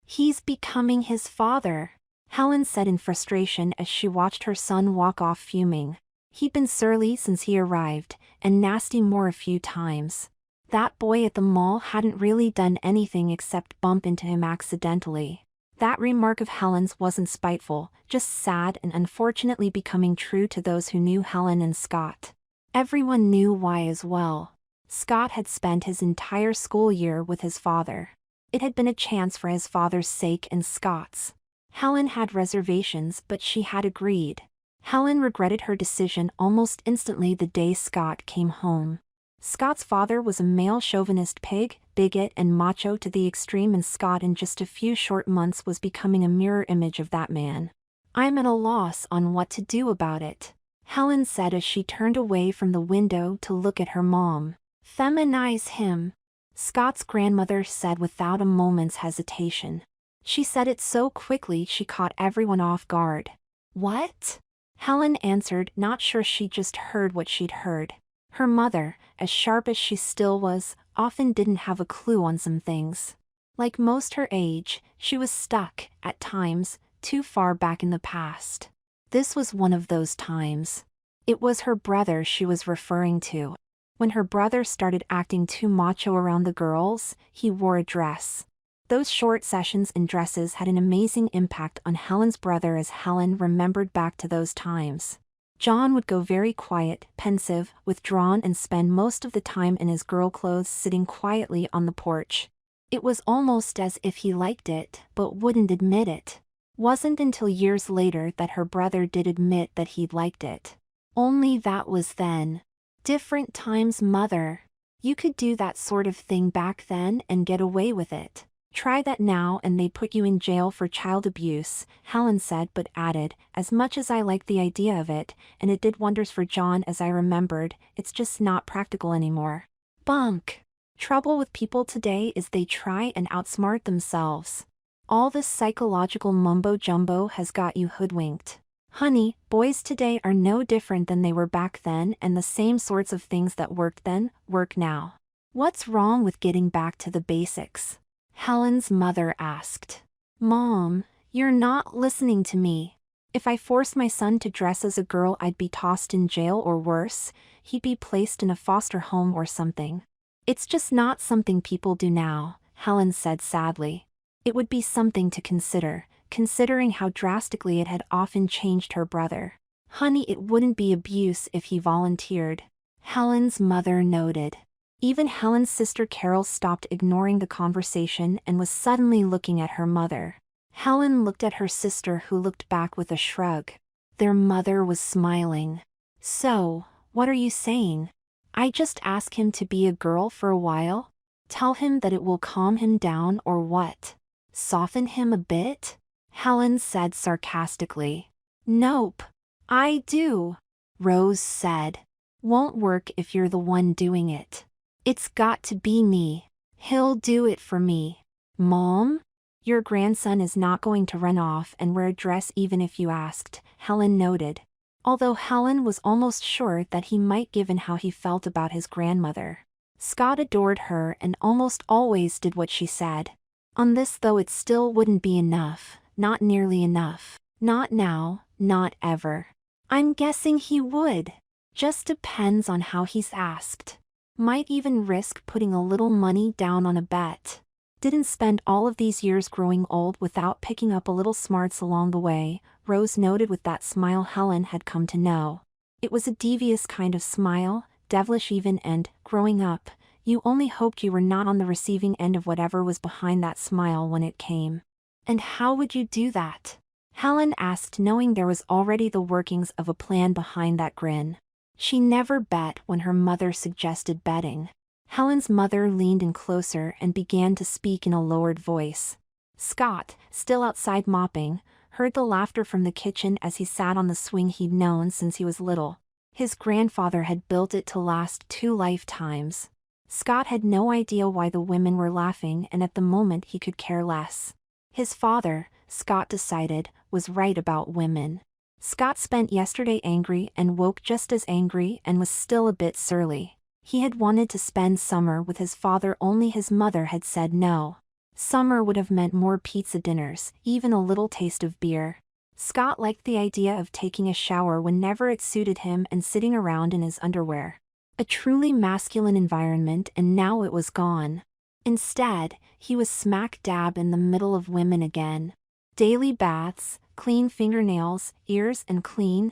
He's becoming his father, Helen said in frustration as she watched her son walk off fuming. He'd been surly since he arrived, and nasty more a few times. That boy at the mall hadn't really done anything except bump into him accidentally. That remark of Helen's wasn't spiteful, just sad and unfortunately becoming true to those who knew Helen and Scott. Everyone knew why as well. Scott had spent his entire school year with his father. It had been a chance for his father's sake and Scott's. Helen had reservations, but she had agreed. Helen regretted her decision almost instantly the day Scott came home. Scott's father was a male chauvinist pig, bigot and macho to the extreme, and Scott in just a few short months was becoming a mirror image of that man. "I'm at a loss on what to do about it," Helen said as she turned away from the window to look at her mom. "Feminize him," Scott's grandmother said without a moment's hesitation. She said it so quickly she caught everyone off guard. "What?" Helen answered, not sure she just heard what she'd heard. Her mother, as sharp as she still was, often didn't have a clue on some things. Like most her age, she was stuck, at times, too far back in the past. This was one of those times. It was her brother she was referring to. When her brother started acting too macho around the girls, he wore a dress. Those short sessions in dresses had an amazing impact on Helen's brother as Helen remembered back to those times. John would go very quiet, pensive, withdrawn, and spend most of the time in his girl clothes sitting quietly on the porch. It was almost as if he liked it, but wouldn't admit it. Wasn't until years later that her brother did admit that he'd liked it. Only that was then. Different times, mother. You could do that sort of thing back then and get away with it. Try that now and they'd put you in jail for child abuse, Helen said, but added, as much as I liked the idea of it, and it did wonders for John as I remembered, it's just not practical anymore. Bunk. Trouble with people today is they try and outsmart themselves. All this psychological mumbo-jumbo has got you hoodwinked. Honey, boys today are no different than they were back then, and the same sorts of things that worked then, work now. What's wrong with getting back to the basics? Helen's mother asked. Mom, you're not listening to me. If I forced my son to dress as a girl, I'd be tossed in jail or worse, he'd be placed in a foster home or something. It's just not something people do now, Helen said sadly. It would be something to consider, considering how drastically it had often changed her brother. Honey, it wouldn't be abuse if he volunteered, Helen's mother noted. Even Helen's sister Carol stopped ignoring the conversation and was suddenly looking at her mother. Helen looked at her sister, who looked back with a shrug. Their mother was smiling. So, what are you saying? I just ask him to be a girl for a while? Tell him that it will calm him down, or what? Soften him a bit? Helen said sarcastically. Nope. I do, Rose said. Won't work if you're the one doing it. It's got to be me. He'll do it for me. Mom? Your grandson is not going to run off and wear a dress even if you asked, Helen noted. Although Helen was almost sure that he might, given how he felt about his grandmother. Scott adored her and almost always did what she said. On this though, it still wouldn't be enough, not nearly enough. Not now, not ever. I'm guessing he would. Just depends on how he's asked. Might even risk putting a little money down on a bet. Didn't spend all of these years growing old without picking up a little smarts along the way, Rose noted with that smile Helen had come to know. It was a devious kind of smile, devilish even, and, growing up, you only hoped you were not on the receiving end of whatever was behind that smile when it came. And how would you do that? Helen asked, knowing there was already the workings of a plan behind that grin. She never bet when her mother suggested betting. Helen's mother leaned in closer and began to speak in a lowered voice. Scott, still outside mopping, heard the laughter from the kitchen as he sat on the swing he'd known since he was little. His grandfather had built it to last 2 lifetimes. Scott had no idea why the women were laughing, and at the moment he could care less. His father, Scott decided, was right about women. Scott spent yesterday angry and woke just as angry and was still a bit surly. He had wanted to spend summer with his father, only his mother had said no. Summer would have meant more pizza dinners, even a little taste of beer. Scott liked the idea of taking a shower whenever it suited him and sitting around in his underwear. A truly masculine environment, and now it was gone. Instead, he was smack dab in the middle of women again. Daily baths, clean fingernails, ears, and clean.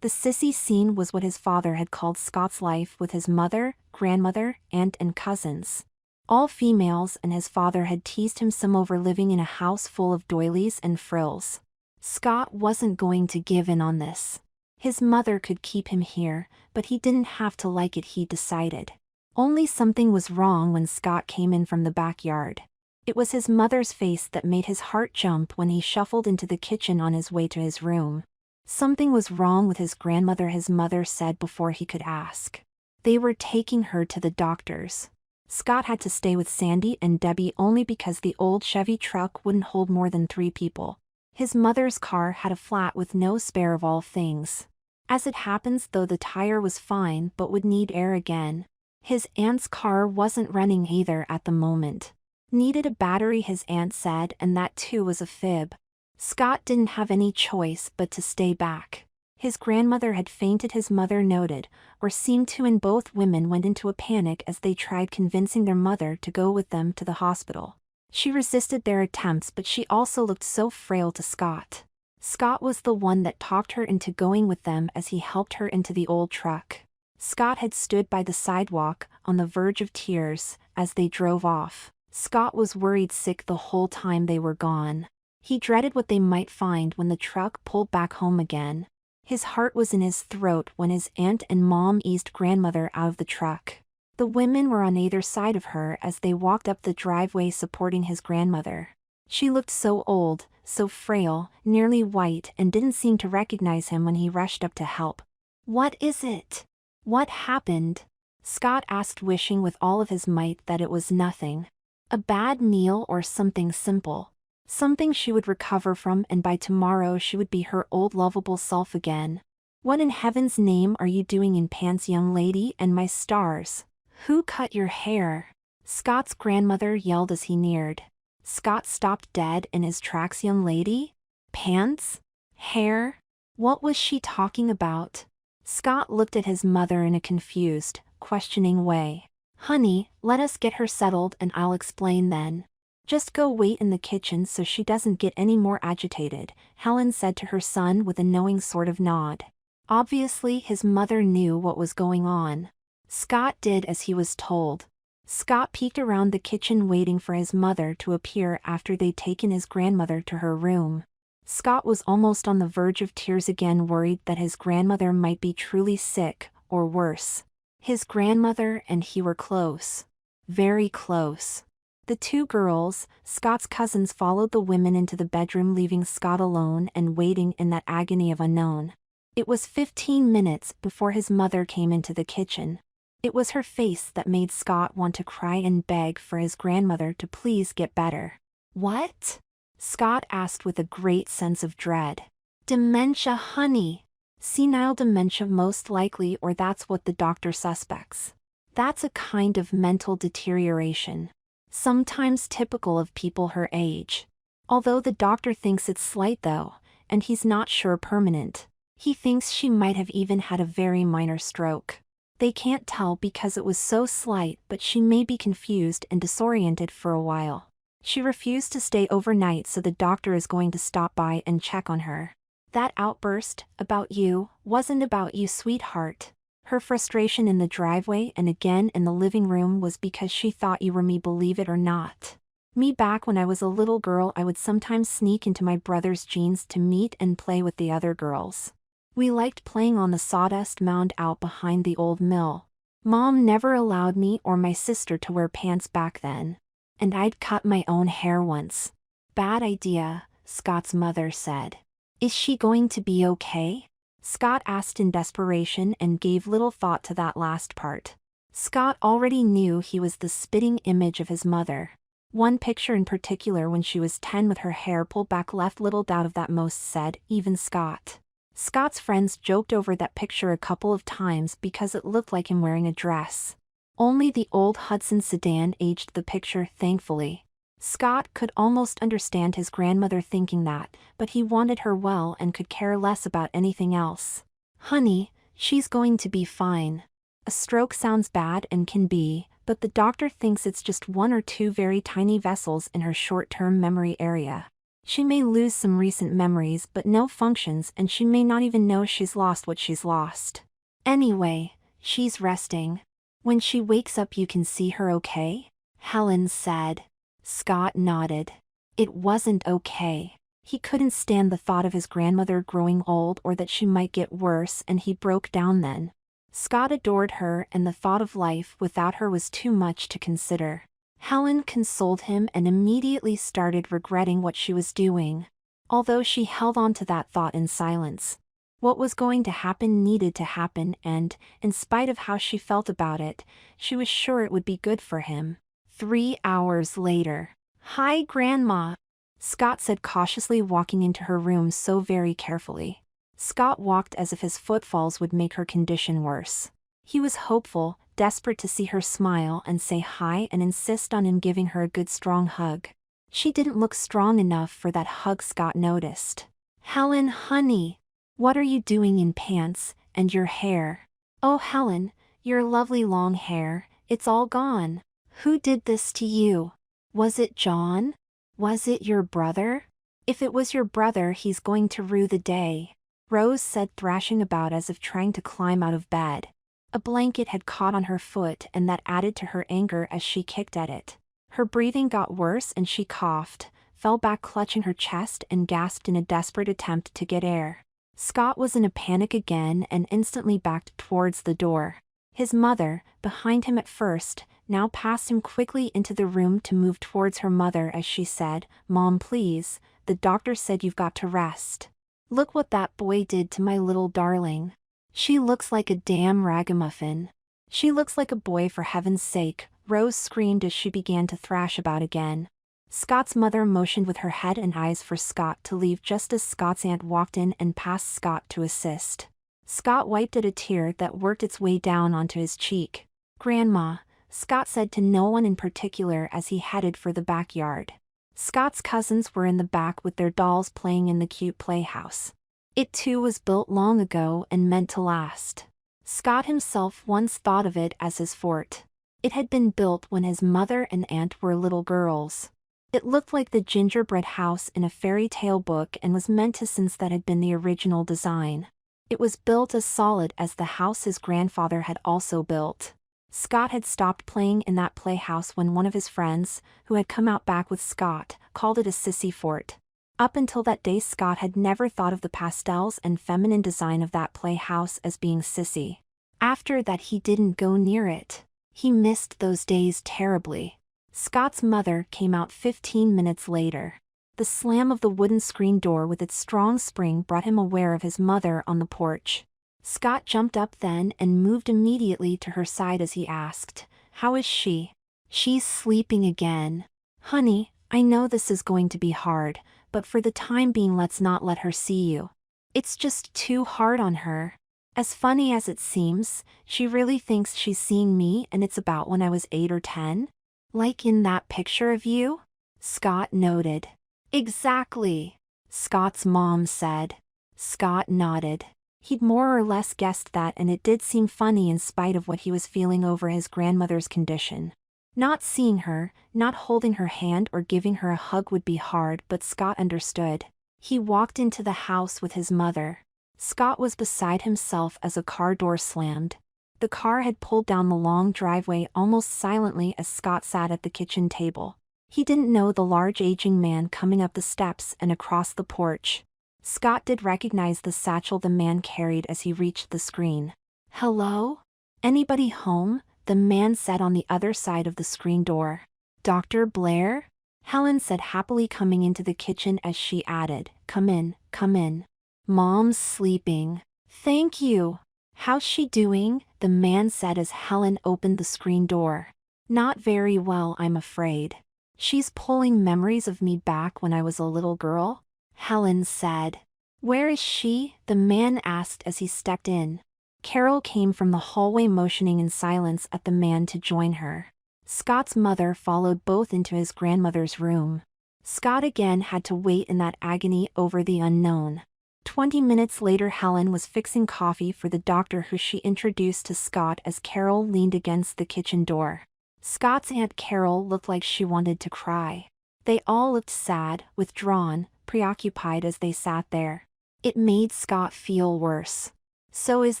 The sissy scene was what his father had called Scott's life with his mother, grandmother, aunt, and cousins. All females, and his father had teased him some over living in a house full of doilies and frills. Scott wasn't going to give in on this. His mother could keep him here, but he didn't have to like it, he decided. Only something was wrong when Scott came in from the backyard. It was his mother's face that made his heart jump when he shuffled into the kitchen on his way to his room. Something was wrong with his grandmother, his mother said before he could ask. They were taking her to the doctors. Scott had to stay with Sandy and Debbie only because the old Chevy truck wouldn't hold more than 3 people. His mother's car had a flat with no spare of all things. As it happens though, the tire was fine but would need air again. His aunt's car wasn't running either at the moment. Needed a battery, his aunt said, and that too was a fib. Scott didn't have any choice but to stay back. His grandmother had fainted, his mother noted, or seemed to, and both women went into a panic as they tried convincing their mother to go with them to the hospital. She resisted their attempts, but she also looked so frail to Scott. Scott was the one that talked her into going with them as he helped her into the old truck. Scott had stood by the sidewalk, on the verge of tears, as they drove off. Scott was worried sick the whole time they were gone. He dreaded what they might find when the truck pulled back home again. His heart was in his throat when his aunt and mom eased grandmother out of the truck. The women were on either side of her as they walked up the driveway supporting his grandmother. She looked so old, so frail, nearly white, and didn't seem to recognize him when he rushed up to help. "What is it? What happened?" Scott asked, wishing with all of his might that it was nothing. A bad meal or something simple. Something she would recover from, and by tomorrow she would be her old lovable self again. "What in heaven's name are you doing in pants, young lady, and my stars? Who cut your hair?" Scott's grandmother yelled as he neared. Scott stopped dead in his tracks. "Young lady? Pants? Hair? What was she talking about?" Scott looked at his mother in a confused, questioning way. "Honey, let us get her settled and I'll explain then. Just go wait in the kitchen so she doesn't get any more agitated," Helen said to her son with a knowing sort of nod. Obviously his mother knew what was going on. Scott did as he was told. Scott peeked around the kitchen waiting for his mother to appear after they'd taken his grandmother to her room. Scott was almost on the verge of tears again, worried that his grandmother might be truly sick, or worse. His grandmother and he were close. Very close. The 2 girls, Scott's cousins, followed the women into the bedroom, leaving Scott alone and waiting in that agony of unknown. It was 15 minutes before his mother came into the kitchen. It was her face that made Scott want to cry and beg for his grandmother to please get better. "What?" Scott asked with a great sense of dread. "Dementia, honey. Senile dementia most likely, or that's what the doctor suspects. That's a kind of mental deterioration. Sometimes typical of people her age. Although the doctor thinks it's slight though, and he's not sure permanent. He thinks she might have even had a very minor stroke. They can't tell because it was so slight, but she may be confused and disoriented for a while. She refused to stay overnight, so the doctor is going to stop by and check on her. That outburst, about you, wasn't about you, sweetheart." Her frustration in the driveway and again in the living room was because she thought you were me, believe it or not. Me, back when I was a little girl, I would sometimes sneak into my brother's jeans to meet and play with the other girls. We liked playing on the sawdust mound out behind the old mill. Mom never allowed me or my sister to wear pants back then. And I'd cut my own hair once. "Bad idea," Scott's mother said. "Is she going to be okay?" Scott asked in desperation and gave little thought to that last part. Scott already knew he was the spitting image of his mother. One picture in particular when she was 10 with her hair pulled back left little doubt of that, most said, even Scott. Scott's friends joked over that picture a couple of times because it looked like him wearing a dress. Only the old Hudson sedan aged the picture, thankfully. Scott could almost understand his grandmother thinking that, but he wanted her well and could care less about anything else. Honey, she's going to be fine. A stroke sounds bad and can be, but the doctor thinks it's just one or two very tiny vessels in her short-term memory area. She may lose some recent memories but no functions, and she may not even know she's lost what she's lost. Anyway, she's resting. When she wakes up you can see her, okay? Helen said. Scott nodded. It wasn't okay. He couldn't stand the thought of his grandmother growing old or that she might get worse, and he broke down then. Scott adored her, and the thought of life without her was too much to consider. Helen consoled him and immediately started regretting what she was doing. Although she held on to that thought in silence. What was going to happen needed to happen, and, in spite of how she felt about it, she was sure it would be good for him. 3 hours later. Hi, Grandma, Scott said cautiously, walking into her room so very carefully. Scott walked as if his footfalls would make her condition worse. He was hopeful, desperate to see her smile and say hi and insist on him giving her a good strong hug. She didn't look strong enough for that hug, Scott noticed. Helen, honey, what are you doing in pants, and your hair? Oh, Helen, your lovely long hair, it's all gone. Who did this to you? Was it John? Was it your brother? If it was your brother, he's going to rue the day, Rose said, thrashing about as if trying to climb out of bed. A blanket had caught on her foot, and that added to her anger as she kicked at it. Her breathing got worse and she coughed, fell back clutching her chest, and gasped in a desperate attempt to get air. Scott was in a panic again and instantly backed towards the door. His mother, behind him at first, now passed him quickly into the room to move towards her mother as she said, Mom, please, the doctor said you've got to rest. Look what that boy did to my little darling. She looks like a damn ragamuffin. She looks like a boy, for heaven's sake, Rose screamed as she began to thrash about again. Scott's mother motioned with her head and eyes for Scott to leave just as Scott's aunt walked in and passed Scott to assist. Scott wiped at a tear that worked its way down onto his cheek. Grandma, Scott said to no one in particular as he headed for the backyard. Scott's cousins were in the back with their dolls playing in the cute playhouse. It too was built long ago and meant to last. Scott himself once thought of it as his fort. It had been built when his mother and aunt were little girls. It looked like the gingerbread house in a fairy tale book and was meant to, since that had been the original design. It was built as solid as the house his grandfather had also built. Scott had stopped playing in that playhouse when one of his friends, who had come out back with Scott, called it a sissy fort. Up until that day, Scott had never thought of the pastels and feminine design of that playhouse as being sissy. After that, he didn't go near it. He missed those days terribly. Scott's mother came out 15 minutes later. The slam of the wooden screen door with its strong spring brought him aware of his mother on the porch. Scott jumped up then and moved immediately to her side as he asked, How is she? She's sleeping again. Honey, I know this is going to be hard, but for the time being let's not let her see you. It's just too hard on her. As funny as it seems, she really thinks she's seeing me, and it's about when I was 8 or 10. Like in that picture of you? Scott noted. Exactly, Scott's mom said. Scott nodded. He'd more or less guessed that, and it did seem funny in spite of what he was feeling over his grandmother's condition. Not seeing her, not holding her hand or giving her a hug would be hard, but Scott understood. He walked into the house with his mother. Scott was beside himself as a car door slammed. The car had pulled down the long driveway almost silently as Scott sat at the kitchen table. He didn't know the large aging man coming up the steps and across the porch. Scott did recognize the satchel the man carried as he reached the screen. Hello? Anybody home? The man said on the other side of the screen door. Dr. Blair? Helen said happily, coming into the kitchen as she added, Come in, come in. Mom's sleeping. Thank you. How's she doing? The man said as Helen opened the screen door. Not very well, I'm afraid. She's pulling memories of me back when I was a little girl, Helen said. Where is she? The man asked as he stepped in. Carol came from the hallway motioning in silence at the man to join her. Scott's mother followed both into his grandmother's room. Scott again had to wait in that agony over the unknown. 20 minutes later, Helen was fixing coffee for the doctor, who she introduced to Scott as Carol leaned against the kitchen door. Scott's Aunt Carol looked like she wanted to cry. They all looked sad, withdrawn, preoccupied as they sat there. It made Scott feel worse. "So is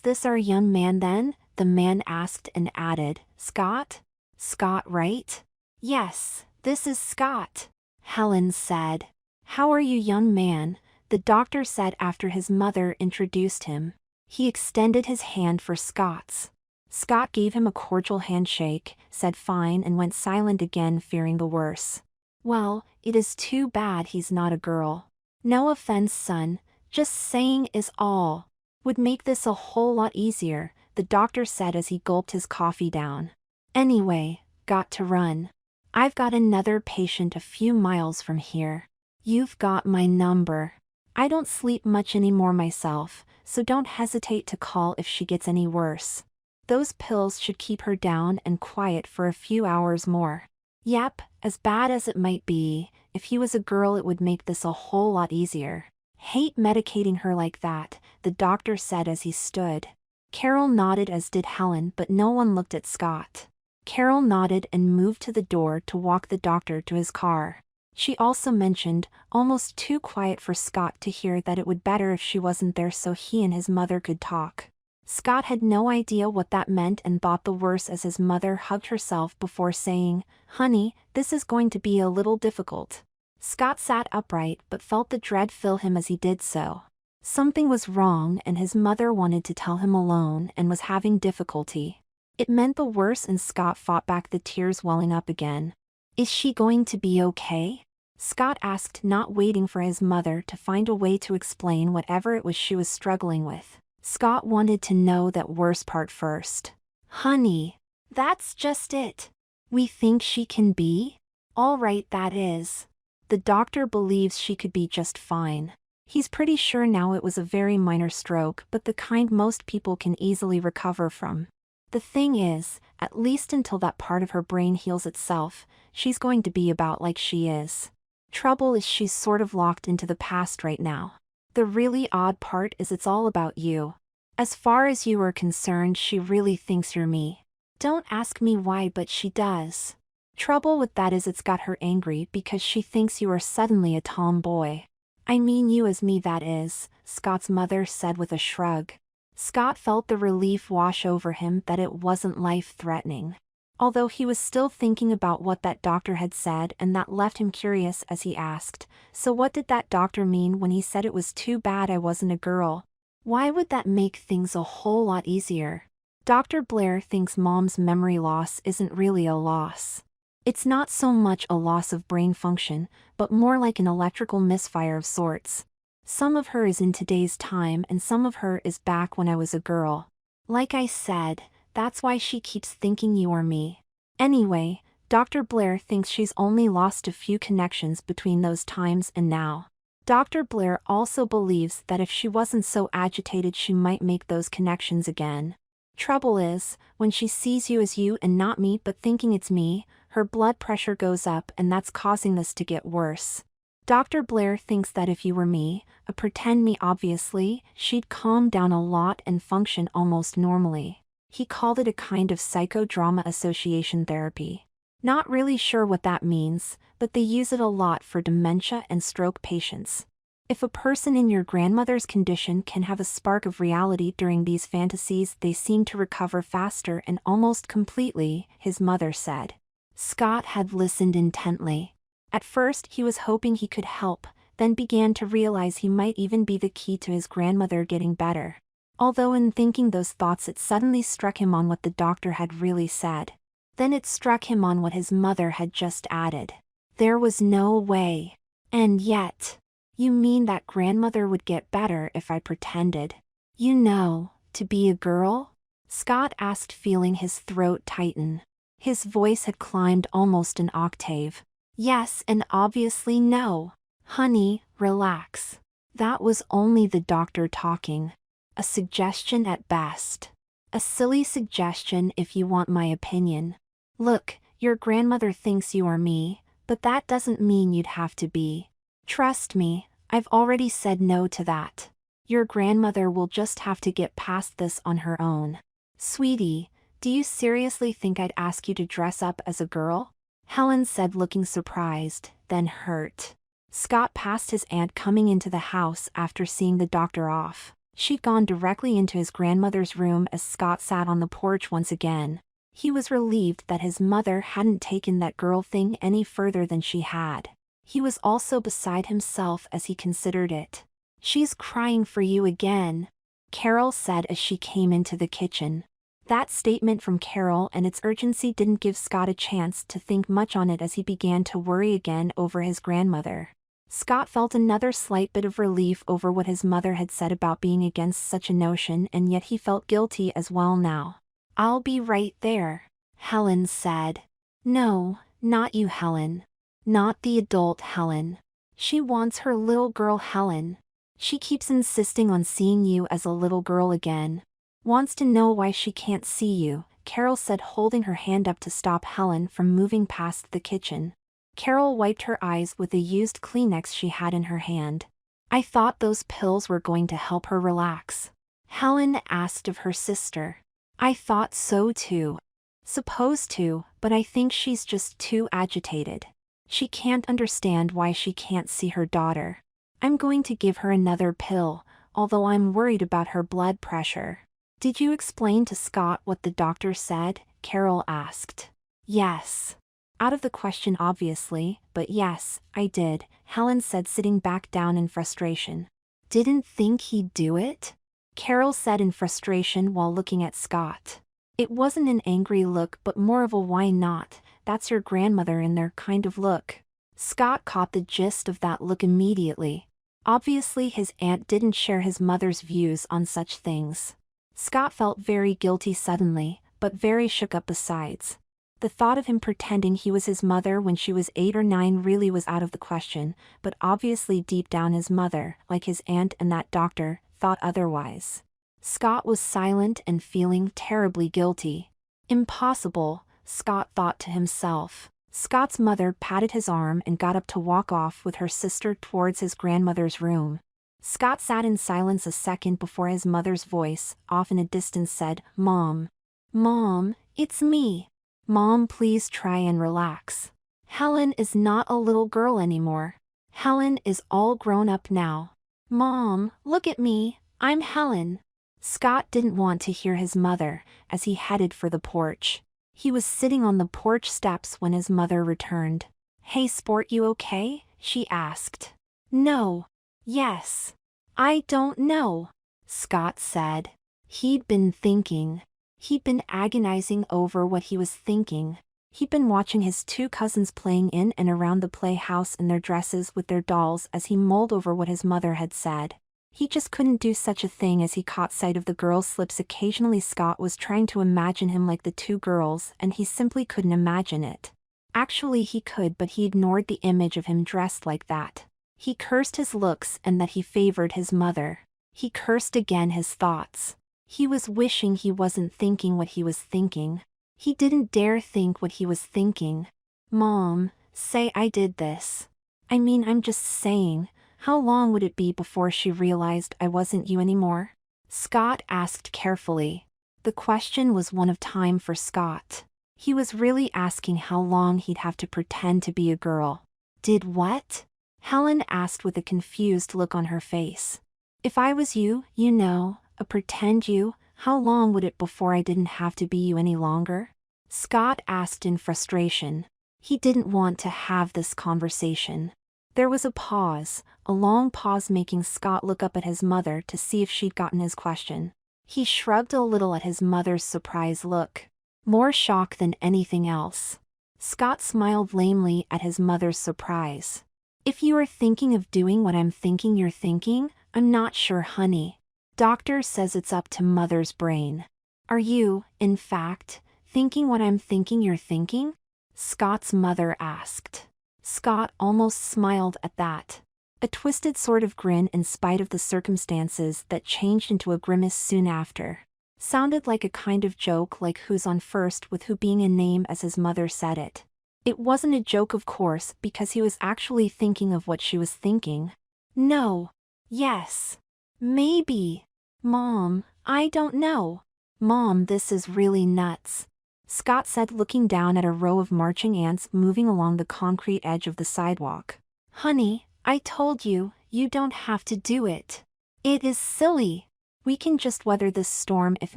this our young man then?" the man asked and added, "Scott? Scott, right?" "Yes, this is Scott," Helen said. "How are you, young man?" the doctor said after his mother introduced him. He extended his hand for Scott's. Scott gave him a cordial handshake, said fine, and went silent again, fearing the worst. "Well, it is too bad he's not a girl. No offense, son, just saying is all. Would make this a whole lot easier," the doctor said as he gulped his coffee down. "Anyway, got to run. I've got another patient a few miles from here. You've got my number. I don't sleep much anymore myself, so don't hesitate to call if she gets any worse. Those pills should keep her down and quiet for a few hours more." "Yep, as bad as it might be, if he was a girl it would make this a whole lot easier. Hate medicating her like that," the doctor said as he stood. Carol nodded, as did Helen, but no one looked at Scott. Carol nodded and moved to the door to walk the doctor to his car. She also mentioned, almost too quiet for Scott to hear, that it would better if she wasn't there so he and his mother could talk. Scott had no idea what that meant and thought the worse as his mother hugged herself before saying, "Honey, this is going to be a little difficult." Scott sat upright but felt the dread fill him as he did so. Something was wrong and his mother wanted to tell him alone and was having difficulty. It meant the worst and Scott fought back the tears welling up again. "Is she going to be okay?" Scott asked, not waiting for his mother to find a way to explain whatever it was she was struggling with. Scott wanted to know that worst part first. "Honey, that's just it. We think she can be all right, that is. The doctor believes she could be just fine. He's pretty sure now it was a very minor stroke, but the kind most people can easily recover from. The thing is, at least until that part of her brain heals itself, she's going to be about like she is. Trouble is she's sort of locked into the past right now. The really odd part is it's all about you. As far as you are concerned, she really thinks you're me. Don't ask me why, but she does. Trouble with that is it's got her angry because she thinks you are suddenly a tomboy. I mean you as me, that is," Scott's mother said with a shrug. Scott felt the relief wash over him that it wasn't life-threatening. Although he was still thinking about what that doctor had said, and that left him curious as he asked, "So what did that doctor mean when he said it was too bad I wasn't a girl? Why would that make things a whole lot easier?" Dr. Blair thinks Mom's memory loss isn't really a loss. It's not so much a loss of brain function, but more like an electrical misfire of sorts. Some of her is in today's time and some of her is back when I was a girl. Like I said, that's why she keeps thinking you are me. Anyway, Dr. Blair thinks she's only lost a few connections between those times and now. Dr. Blair also believes that if she wasn't so agitated she might make those connections again. Trouble is, when she sees you as you and not me but thinking it's me, her blood pressure goes up and that's causing this to get worse. Dr. Blair thinks that if you were me, a pretend me obviously, she'd calm down a lot and function almost normally. He called it a kind of psychodrama association therapy. Not really sure what that means, but they use it a lot for dementia and stroke patients. If a person in your grandmother's condition can have a spark of reality during these fantasies, they seem to recover faster and almost completely, his mother said. Scott had listened intently. At first he was hoping he could help, then began to realize he might even be the key to his grandmother getting better. Although in thinking those thoughts it suddenly struck him on what the doctor had really said. Then it struck him on what his mother had just added. There was no way. And yet. You mean that grandmother would get better if I pretended, you know, to be a girl? Scott asked, feeling his throat tighten. His voice had climbed almost an octave. Yes and obviously no. Honey, relax. That was only the doctor talking. A suggestion at best. A silly suggestion if you want my opinion. Look, your grandmother thinks you are me, but that doesn't mean you'd have to be. Trust me, I've already said no to that. Your grandmother will just have to get past this on her own. Sweetie, do you seriously think I'd ask you to dress up as a girl? Helen said, looking surprised, then hurt. Scott passed his aunt coming into the house after seeing the doctor off. She'd gone directly into his grandmother's room as Scott sat on the porch once again. He was relieved that his mother hadn't taken that girl thing any further than she had. He was also beside himself as he considered it. She's crying for you again, Carol said as she came into the kitchen. That statement from Carol and its urgency didn't give Scott a chance to think much on it as he began to worry again over his grandmother. Scott felt another slight bit of relief over what his mother had said about being against such a notion, and yet he felt guilty as well now. I'll be right there, Helen said. No, not you, Helen. Not the adult Helen. She wants her little girl Helen. She keeps insisting on seeing you as a little girl again. Wants to know why she can't see you, Carol said, holding her hand up to stop Helen from moving past the kitchen. Carol wiped her eyes with a used Kleenex she had in her hand. I thought those pills were going to help her relax. Helen asked of her sister. I thought so too. Supposed to, but I think she's just too agitated. She can't understand why she can't see her daughter. I'm going to give her another pill, although I'm worried about her blood pressure. Did you explain to Scott what the doctor said? Carol asked. Yes. Out of the question obviously, but yes, I did, Helen said, sitting back down in frustration. Didn't think he'd do it? Carol said in frustration while looking at Scott. It wasn't an angry look but more of a why not, that's your grandmother in there kind of look. Scott caught the gist of that look immediately. Obviously his aunt didn't share his mother's views on such things. Scott felt very guilty suddenly, but very shook up besides. The thought of him pretending he was his mother when she was 8 or 9 really was out of the question, but obviously deep down his mother, like his aunt and that doctor, thought otherwise. Scott was silent and feeling terribly guilty. Impossible, Scott thought to himself. Scott's mother patted his arm and got up to walk off with her sister towards his grandmother's room. Scott sat in silence a second before his mother's voice, off in a distance, said, Mom. Mom, it's me. Mom, please try and relax. Helen is not a little girl anymore. Helen is all grown up now. Mom, look at me, I'm Helen. Scott didn't want to hear his mother, as he headed for the porch. He was sitting on the porch steps when his mother returned. Hey sport, you okay? She asked. No. Yes. I don't know, Scott said. He'd been thinking. He'd been agonizing over what he was thinking. He'd been watching his 2 cousins playing in and around the playhouse in their dresses with their dolls as he mulled over what his mother had said. He just couldn't do such a thing as he caught sight of the girls' slips occasionally. Scott was trying to imagine him like the 2 girls and he simply couldn't imagine it. Actually he could, but he ignored the image of him dressed like that. He cursed his looks and that he favored his mother. He cursed again his thoughts. He was wishing he wasn't thinking what he was thinking. He didn't dare think what he was thinking. Mom, say I did this. I mean, I'm just saying, how long would it be before she realized I wasn't you anymore? Scott asked carefully. The question was one of time for Scott. He was really asking how long he'd have to pretend to be a girl. Did what? Helen asked with a confused look on her face. If I was you, you know, a pretend you, how long would it before I didn't have to be you any longer? Scott asked in frustration. He didn't want to have this conversation. There was a pause, a long pause, making Scott look up at his mother to see if she'd gotten his question. He shrugged a little at his mother's surprised look. More shock than anything else. Scott smiled lamely at his mother's surprise. If you are thinking of doing what I'm thinking you're thinking, I'm not sure, honey. Doctor says it's up to mother's brain. Are you, in fact, thinking what I'm thinking you're thinking? Scott's mother asked. Scott almost smiled at that. A twisted sort of grin in spite of the circumstances that changed into a grimace soon after. Sounded like a kind of joke, like who's on first with who being a name as his mother said it. It wasn't a joke, of course, because he was actually thinking of what she was thinking. No. Yes. Maybe. Mom, I don't know. Mom, this is really nuts. Scott said, looking down at a row of marching ants moving along the concrete edge of the sidewalk. Honey, I told you, you don't have to do it. It is silly. We can just weather this storm if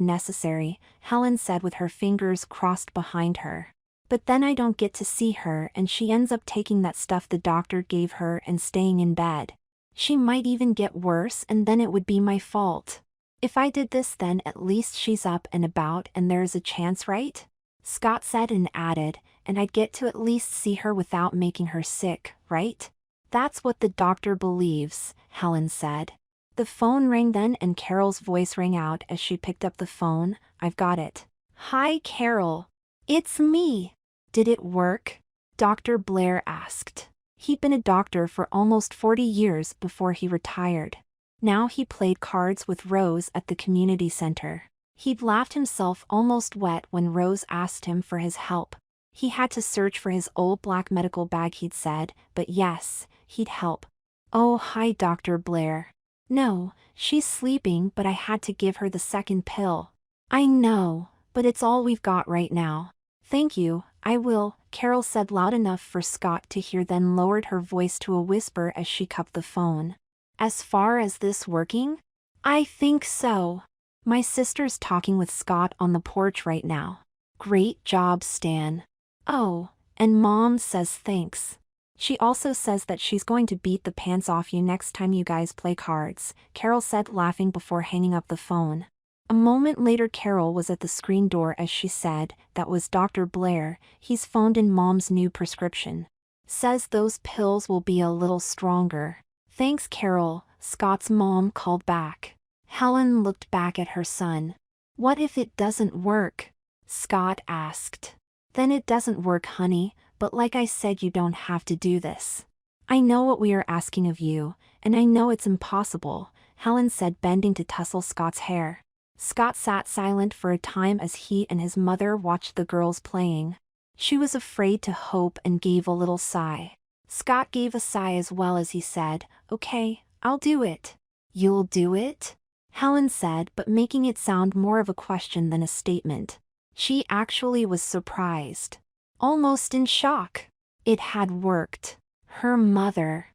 necessary, Helen said with her fingers crossed behind her. But then I don't get to see her and she ends up taking that stuff the doctor gave her and staying in bed. She might even get worse and then it would be my fault. If I did this, then at least she's up and about and there is a chance, right? Scott said and added, and I'd get to at least see her without making her sick, right? That's what the doctor believes, Helen said. The phone rang then and Carol's voice rang out as she picked up the phone. I've got it. Hi, Carol. It's me. Did it work? Dr. Blair asked. He'd been a doctor for almost 40 years before he retired. Now he played cards with Rose at the community center. He'd laughed himself almost wet when Rose asked him for his help. He had to search for his old black medical bag, he'd said, but yes, he'd help. Oh, hi, Dr. Blair. No, she's sleeping, but I had to give her the second pill. I know, but it's all we've got right now. Thank you, I will, Carol said loud enough for Scott to hear, then lowered her voice to a whisper as she cupped the phone. As far as this working? I think so. My sister's talking with Scott on the porch right now. Great job, Stan. Oh, and Mom says thanks. She also says that she's going to beat the pants off you next time you guys play cards, Carol said, laughing before hanging up the phone. A moment later Carol was at the screen door as she said, that was Dr. Blair, he's phoned in Mom's new prescription. Says those pills will be a little stronger. Thanks, Carol, Scott's mom called back. Helen looked back at her son. What if it doesn't work? Scott asked. Then it doesn't work, honey, but like I said, you don't have to do this. I know what we are asking of you, and I know it's impossible, Helen said, bending to tussle Scott's hair. Scott sat silent for a time as he and his mother watched the girls playing. She was afraid to hope and gave a little sigh. Scott gave a sigh as well as he said, okay, I'll do it. You'll do it? Helen said, but making it sound more of a question than a statement. She actually was surprised. Almost in shock. It had worked. Her mother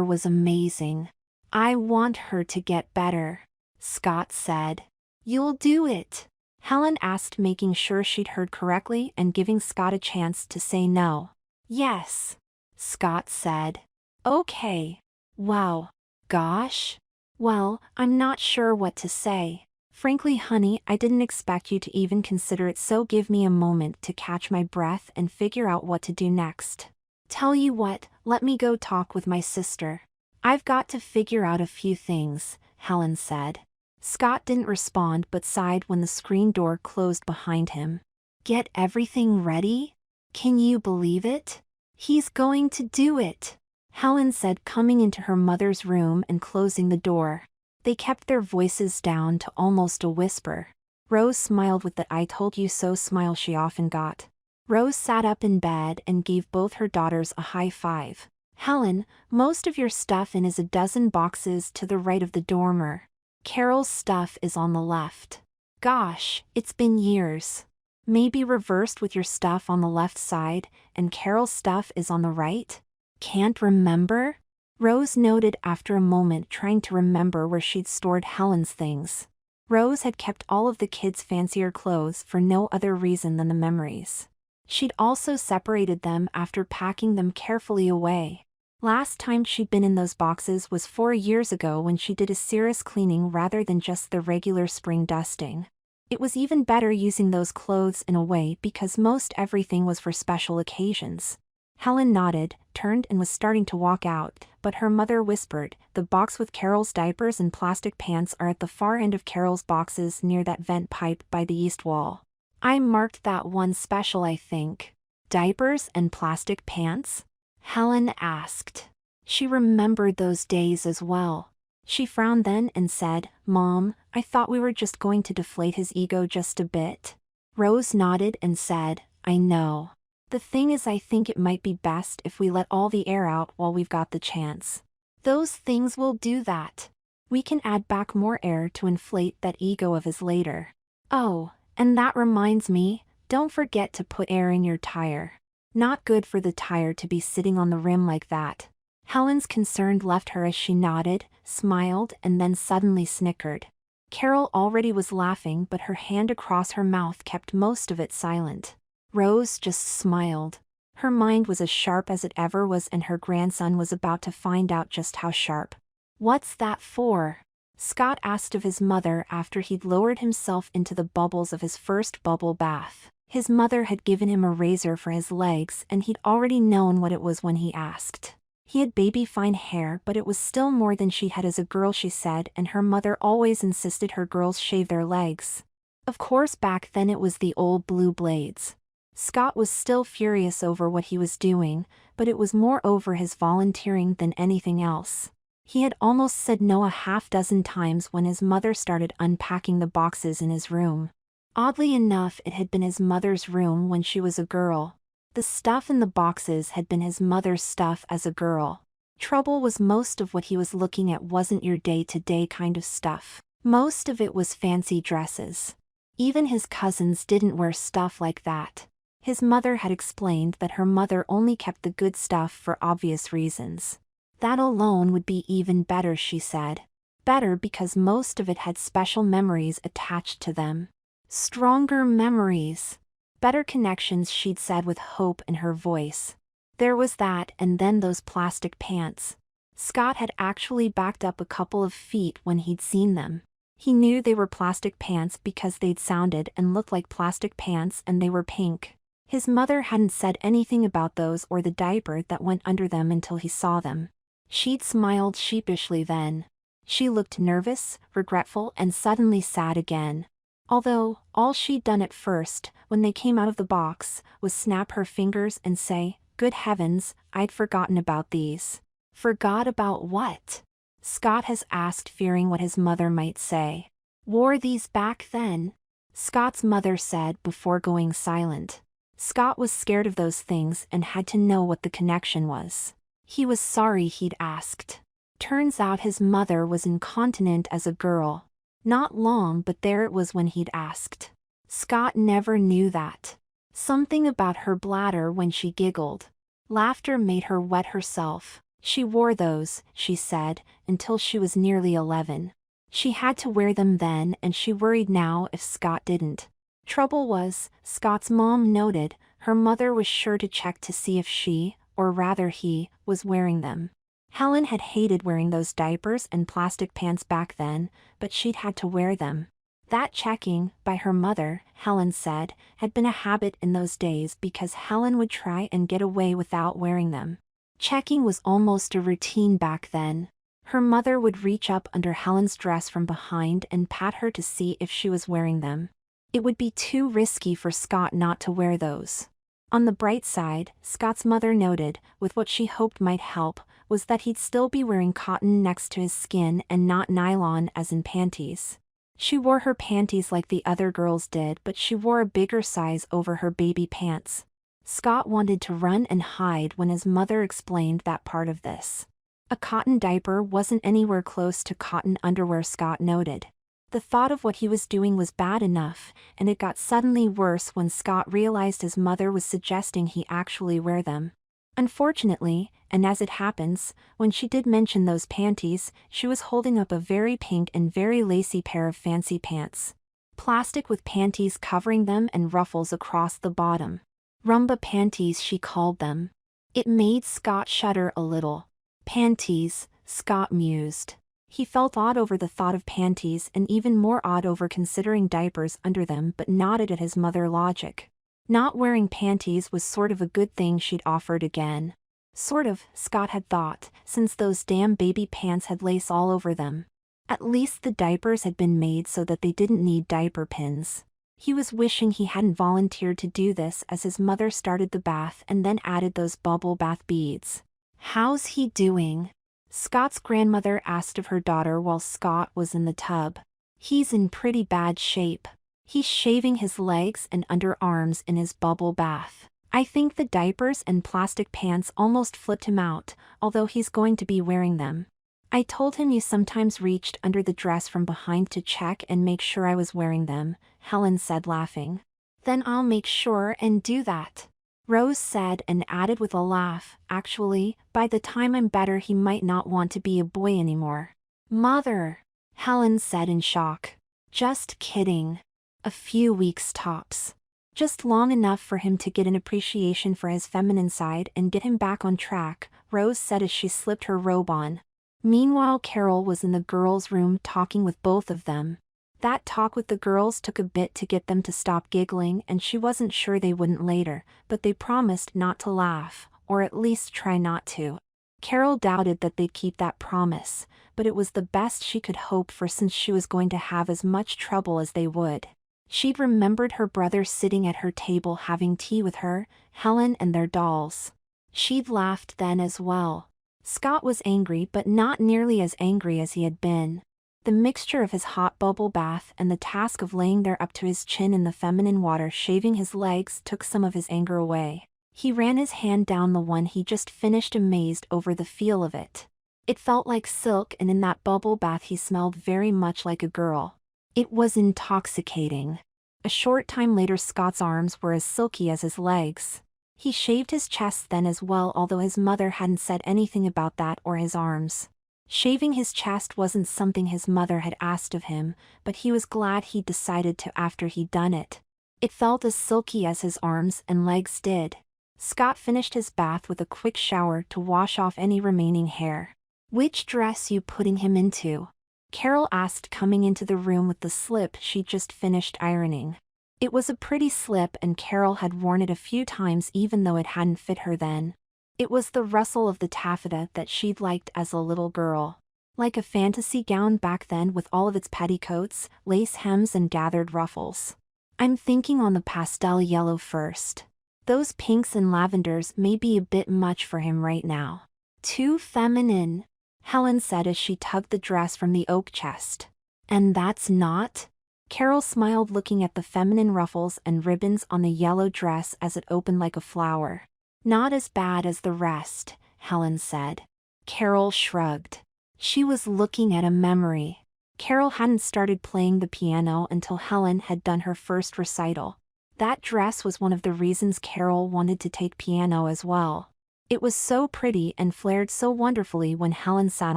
was amazing. I want her to get better, Scott said. You'll do it? Helen asked, making sure she'd heard correctly and giving Scott a chance to say no. Yes, Scott said. Okay. Wow. Gosh. Well, I'm not sure what to say. Frankly, honey, I didn't expect you to even consider it, so give me a moment to catch my breath and figure out what to do next. Tell you what, let me go talk with my sister. I've got to figure out a few things, Helen said. Scott didn't respond but sighed when the screen door closed behind him. Get everything ready? Can you believe it? He's going to do it, Helen said, coming into her mother's room and closing the door. They kept their voices down to almost a whisper. Rose smiled with that "I told you so" smile she often got. Rose sat up in bed and gave both her daughters a high five. Helen, most of your stuff in is a dozen boxes to the right of the dormer. Carol's stuff is on the left. Gosh, it's been years. Maybe reversed with your stuff on the left side, and Carol's stuff is on the right? Can't remember? Rose noted after a moment, trying to remember where she'd stored Helen's things. Rose had kept all of the kids' fancier clothes for no other reason than the memories. She'd also separated them after packing them carefully away. Last time she'd been in those boxes was 4 years ago, when she did a serious cleaning rather than just the regular spring dusting. It was even better using those clothes in a way because most everything was for special occasions. Helen nodded, turned and was starting to walk out, but her mother whispered, "The box with Carol's diapers and plastic pants are at the far end of Carol's boxes near that vent pipe by the east wall. I marked that one special, I think." Diapers and plastic pants? Helen asked. She remembered those days as well. She frowned then and said, "Mom, I thought we were just going to deflate his ego just a bit." Rose nodded and said, "I know. The thing is, I think it might be best if we let all the air out while we've got the chance. Those things will do that. We can add back more air to inflate that ego of his later. Oh, and that reminds me, don't forget to put air in your tire. Not good for the tire to be sitting on the rim like that." Helen's concern left her as she nodded, smiled, and then suddenly snickered. Carol already was laughing, but her hand across her mouth kept most of it silent. Rose just smiled. Her mind was as sharp as it ever was, and her grandson was about to find out just how sharp. "What's that for?" Scott asked of his mother after he'd lowered himself into the bubbles of his first bubble bath. His mother had given him a razor for his legs, and he'd already known what it was when he asked. He had baby fine hair, but it was still more than she had as a girl, she said, and her mother always insisted her girls shave their legs. Of course, back then it was the old blue blades. Scott was still furious over what he was doing, but it was more over his volunteering than anything else. He had almost said no a half-dozen times when his mother started unpacking the boxes in his room. Oddly enough, it had been his mother's room when she was a girl. The stuff in the boxes had been his mother's stuff as a girl. Trouble was, most of what he was looking at wasn't your day-to-day kind of stuff. Most of it was fancy dresses. Even his cousins didn't wear stuff like that. His mother had explained that her mother only kept the good stuff for obvious reasons. That alone would be even better, she said. Better because most of it had special memories attached to them. Stronger memories. Better connections, she'd said with hope in her voice. There was that, and then those plastic pants. Scott had actually backed up a couple of feet when he'd seen them. He knew they were plastic pants because they'd sounded and looked like plastic pants, and they were pink. His mother hadn't said anything about those or the diaper that went under them until he saw them. She'd smiled sheepishly then. She looked nervous, regretful, and suddenly sad again. Although, all she'd done at first, when they came out of the box, was snap her fingers and say, "Good heavens, I'd forgotten about these." Forgot about what? Scott has asked, fearing what his mother might say. Wore these back then? Scott's mother said before going silent. Scott was scared of those things and had to know what the connection was. He was sorry he'd asked. Turns out his mother was incontinent as a girl. Not long, but there it was when he'd asked. Scott never knew that. Something about her bladder when she giggled. Laughter made her wet herself. She wore those, she said, until she was nearly 11. She had to wear them then, and she worried now if Scott didn't. Trouble was, Scott's mom noted, her mother was sure to check to see if she, or rather he, was wearing them. Helen had hated wearing those diapers and plastic pants back then, but she'd had to wear them. That checking, by her mother, Helen said, had been a habit in those days because Helen would try and get away without wearing them. Checking was almost a routine back then. Her mother would reach up under Helen's dress from behind and pat her to see if she was wearing them. It would be too risky for Scott not to wear those. On the bright side, Scott's mother noted, with what she hoped might help, was that he'd still be wearing cotton next to his skin and not nylon as in panties. She wore her panties like the other girls did, but she wore a bigger size over her baby pants. Scott wanted to run and hide when his mother explained that part of this. A cotton diaper wasn't anywhere close to cotton underwear, Scott noted. The thought of what he was doing was bad enough, and it got suddenly worse when Scott realized his mother was suggesting he actually wear them. Unfortunately, and as it happens, when she did mention those panties, she was holding up a very pink and very lacy pair of fancy pants. Plastic with panties covering them and ruffles across the bottom. Rumba panties, she called them. It made Scott shudder a little. Panties, Scott mused. He felt odd over the thought of panties and even more odd over considering diapers under them, but nodded at his mother's logic. Not wearing panties was sort of a good thing, she'd offered again. Sort of, Scott had thought, since those damn baby pants had lace all over them. At least the diapers had been made so that they didn't need diaper pins. He was wishing he hadn't volunteered to do this as his mother started the bath and then added those bubble bath beads. How's he doing? Scott's grandmother asked of her daughter while Scott was in the tub. He's in pretty bad shape. He's shaving his legs and underarms in his bubble bath. I think the diapers and plastic pants almost flipped him out, although he's going to be wearing them. I told him you sometimes reached under the dress from behind to check and make sure I was wearing them, Helen said, laughing. Then I'll make sure and do that, Rose said, and added with a laugh, actually, by the time I'm better he might not want to be a boy anymore. Mother, Helen said in shock. Just kidding. A few weeks tops. Just long enough for him to get an appreciation for his feminine side and get him back on track, Rose said as she slipped her robe on. Meanwhile, Carol was in the girls' room talking with both of them. That talk with the girls took a bit to get them to stop giggling, and she wasn't sure they wouldn't later, but they promised not to laugh, or at least try not to. Carol doubted that they'd keep that promise, but it was the best she could hope for since she was going to have as much trouble as they would. She'd remembered her brother sitting at her table having tea with her, Helen, and their dolls. She'd laughed then as well. Scott was angry, but not nearly as angry as he had been. The mixture of his hot bubble bath and the task of laying there up to his chin in the feminine water shaving his legs took some of his anger away. He ran his hand down the one he just finished, amazed over the feel of it. It felt like silk, and in that bubble bath he smelled very much like a girl. It was intoxicating. A short time later Scott's arms were as silky as his legs. He shaved his chest then as well, although his mother hadn't said anything about that or his arms. Shaving his chest wasn't something his mother had asked of him, but he was glad he'd decided to after he'd done it. It felt as silky as his arms and legs did. Scott finished his bath with a quick shower to wash off any remaining hair. Which dress you putting him into? Carol asked, coming into the room with the slip she'd just finished ironing. It was a pretty slip, and Carol had worn it a few times even though it hadn't fit her then. It was the rustle of the taffeta that she'd liked as a little girl. Like a fantasy gown back then, with all of its petticoats, lace hems and gathered ruffles. I'm thinking on the pastel yellow first. Those pinks and lavenders may be a bit much for him right now. Too feminine, Helen said as she tugged the dress from the oak chest. And that's not? Carol smiled, looking at the feminine ruffles and ribbons on the yellow dress as it opened like a flower. Not as bad as the rest, Helen said. Carol shrugged. She was looking at a memory. Carol hadn't started playing the piano until Helen had done her first recital. That dress was one of the reasons Carol wanted to take piano as well. It was so pretty and flared so wonderfully when Helen sat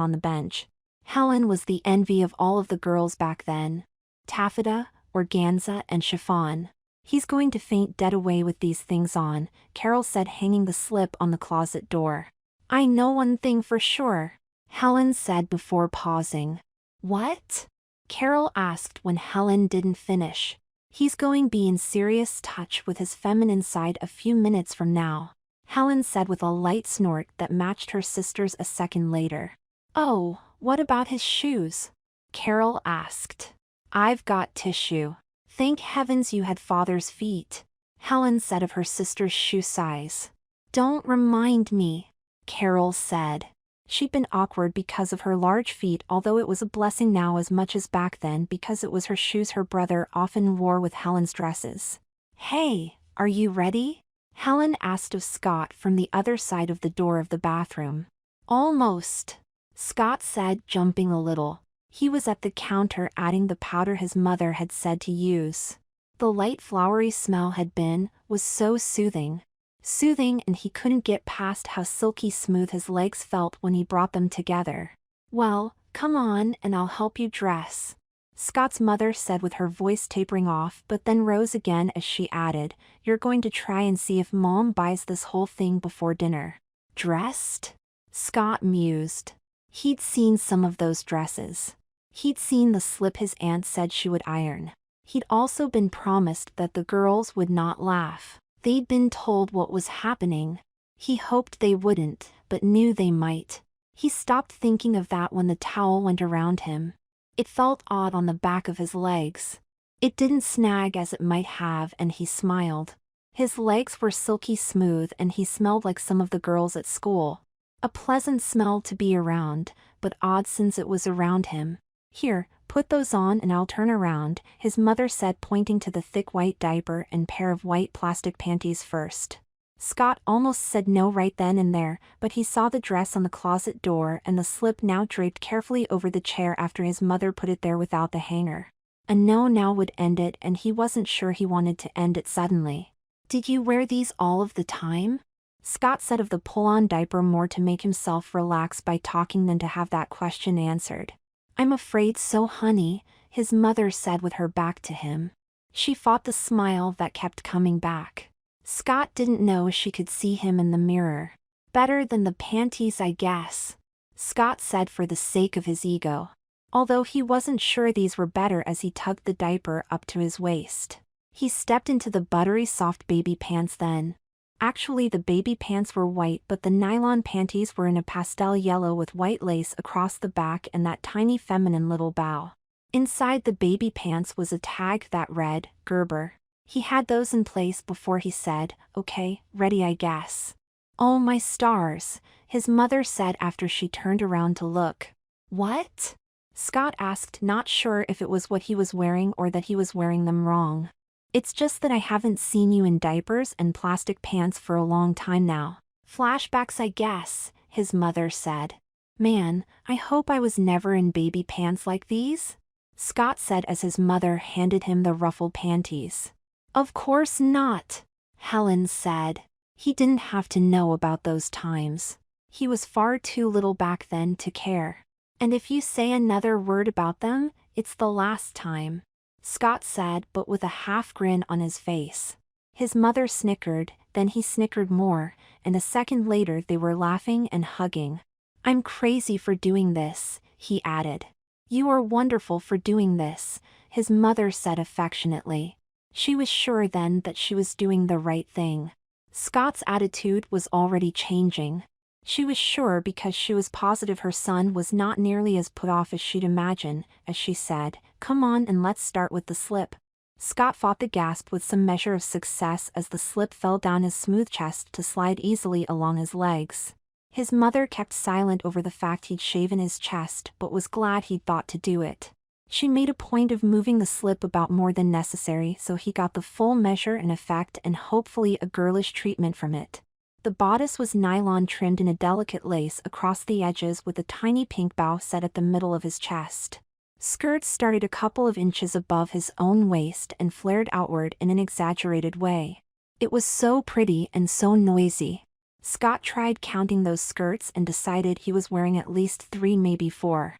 on the bench. Helen was the envy of all of the girls back then. Taffeta, organza, and chiffon. He's going to faint dead away with these things on, Carol said, hanging the slip on the closet door. I know one thing for sure, Helen said before pausing. What? Carol asked when Helen didn't finish. He's going to be in serious touch with his feminine side a few minutes from now, Helen said with a light snort that matched her sister's a second later. Oh, what about his shoes? Carol asked. I've got tissue. Thank heavens you had father's feet, Helen said of her sister's shoe size. Don't remind me, Carol said. She'd been awkward because of her large feet, although it was a blessing now as much as back then because it was her shoes her brother often wore with Helen's dresses. Hey, are you ready? Helen asked of Scott from the other side of the door of the bathroom. Almost, Scott said, jumping a little. He was at the counter adding the powder his mother had said to use. The light flowery smell was so soothing. Soothing, and he couldn't get past how silky smooth his legs felt when he brought them together. Well, come on and I'll help you dress, Scott's mother said with her voice tapering off, but then rose again as she added, you're going to try and see if Mom buys this whole thing before dinner. Dressed? Scott mused. He'd seen some of those dresses. He'd seen the slip his aunt said she would iron. He'd also been promised that the girls would not laugh. They'd been told what was happening. He hoped they wouldn't, but knew they might. He stopped thinking of that when the towel went around him. It felt odd on the back of his legs. It didn't snag as it might have, and he smiled. His legs were silky smooth and he smelled like some of the girls at school. A pleasant smell to be around, but odd since it was around him. Here, put those on and I'll turn around, his mother said, pointing to the thick white diaper and pair of white plastic panties first. Scott almost said no right then and there, but he saw the dress on the closet door and the slip now draped carefully over the chair after his mother put it there without the hanger. A no now would end it, and he wasn't sure he wanted to end it suddenly. Did you wear these all of the time? Scott said of the pull-on diaper more to make himself relax by talking than to have that question answered. I'm afraid so, honey, his mother said with her back to him. She fought the smile that kept coming back. Scott didn't know she could see him in the mirror. Better than the panties, I guess, Scott said for the sake of his ego. Although he wasn't sure these were better as he tugged the diaper up to his waist. He stepped into the buttery soft baby pants then. Actually, the baby pants were white, but the nylon panties were in a pastel yellow with white lace across the back and that tiny feminine little bow. Inside the baby pants was a tag that read, Gerber. He had those in place before he said, okay, ready I guess. Oh my stars, his mother said after she turned around to look. What? Scott asked, not sure if it was what he was wearing or that he was wearing them wrong. It's just that I haven't seen you in diapers and plastic pants for a long time now. Flashbacks, I guess, his mother said. Man, I hope I was never in baby pants like these, Scott said as his mother handed him the ruffled panties. Of course not, Helen said. He didn't have to know about those times. He was far too little back then to care. And if you say another word about them, it's the last time, Scott said, but with a half grin on his face. His mother snickered, then he snickered more, and a second later they were laughing and hugging. I'm crazy for doing this, he added. You are wonderful for doing this, his mother said affectionately. She was sure then that she was doing the right thing. Scott's attitude was already changing. She was sure because she was positive her son was not nearly as put off as she'd imagine, as she said, come on and let's start with the slip. Scott fought the gasp with some measure of success as the slip fell down his smooth chest to slide easily along his legs. His mother kept silent over the fact he'd shaven his chest but was glad he'd thought to do it. She made a point of moving the slip about more than necessary so he got the full measure and effect and hopefully a girlish treatment from it. The bodice was nylon trimmed in a delicate lace across the edges with a tiny pink bow set at the middle of his chest. Skirts started a couple of inches above his own waist and flared outward in an exaggerated way. It was so pretty and so noisy. Scott tried counting those skirts and decided he was wearing at least 3, maybe 4.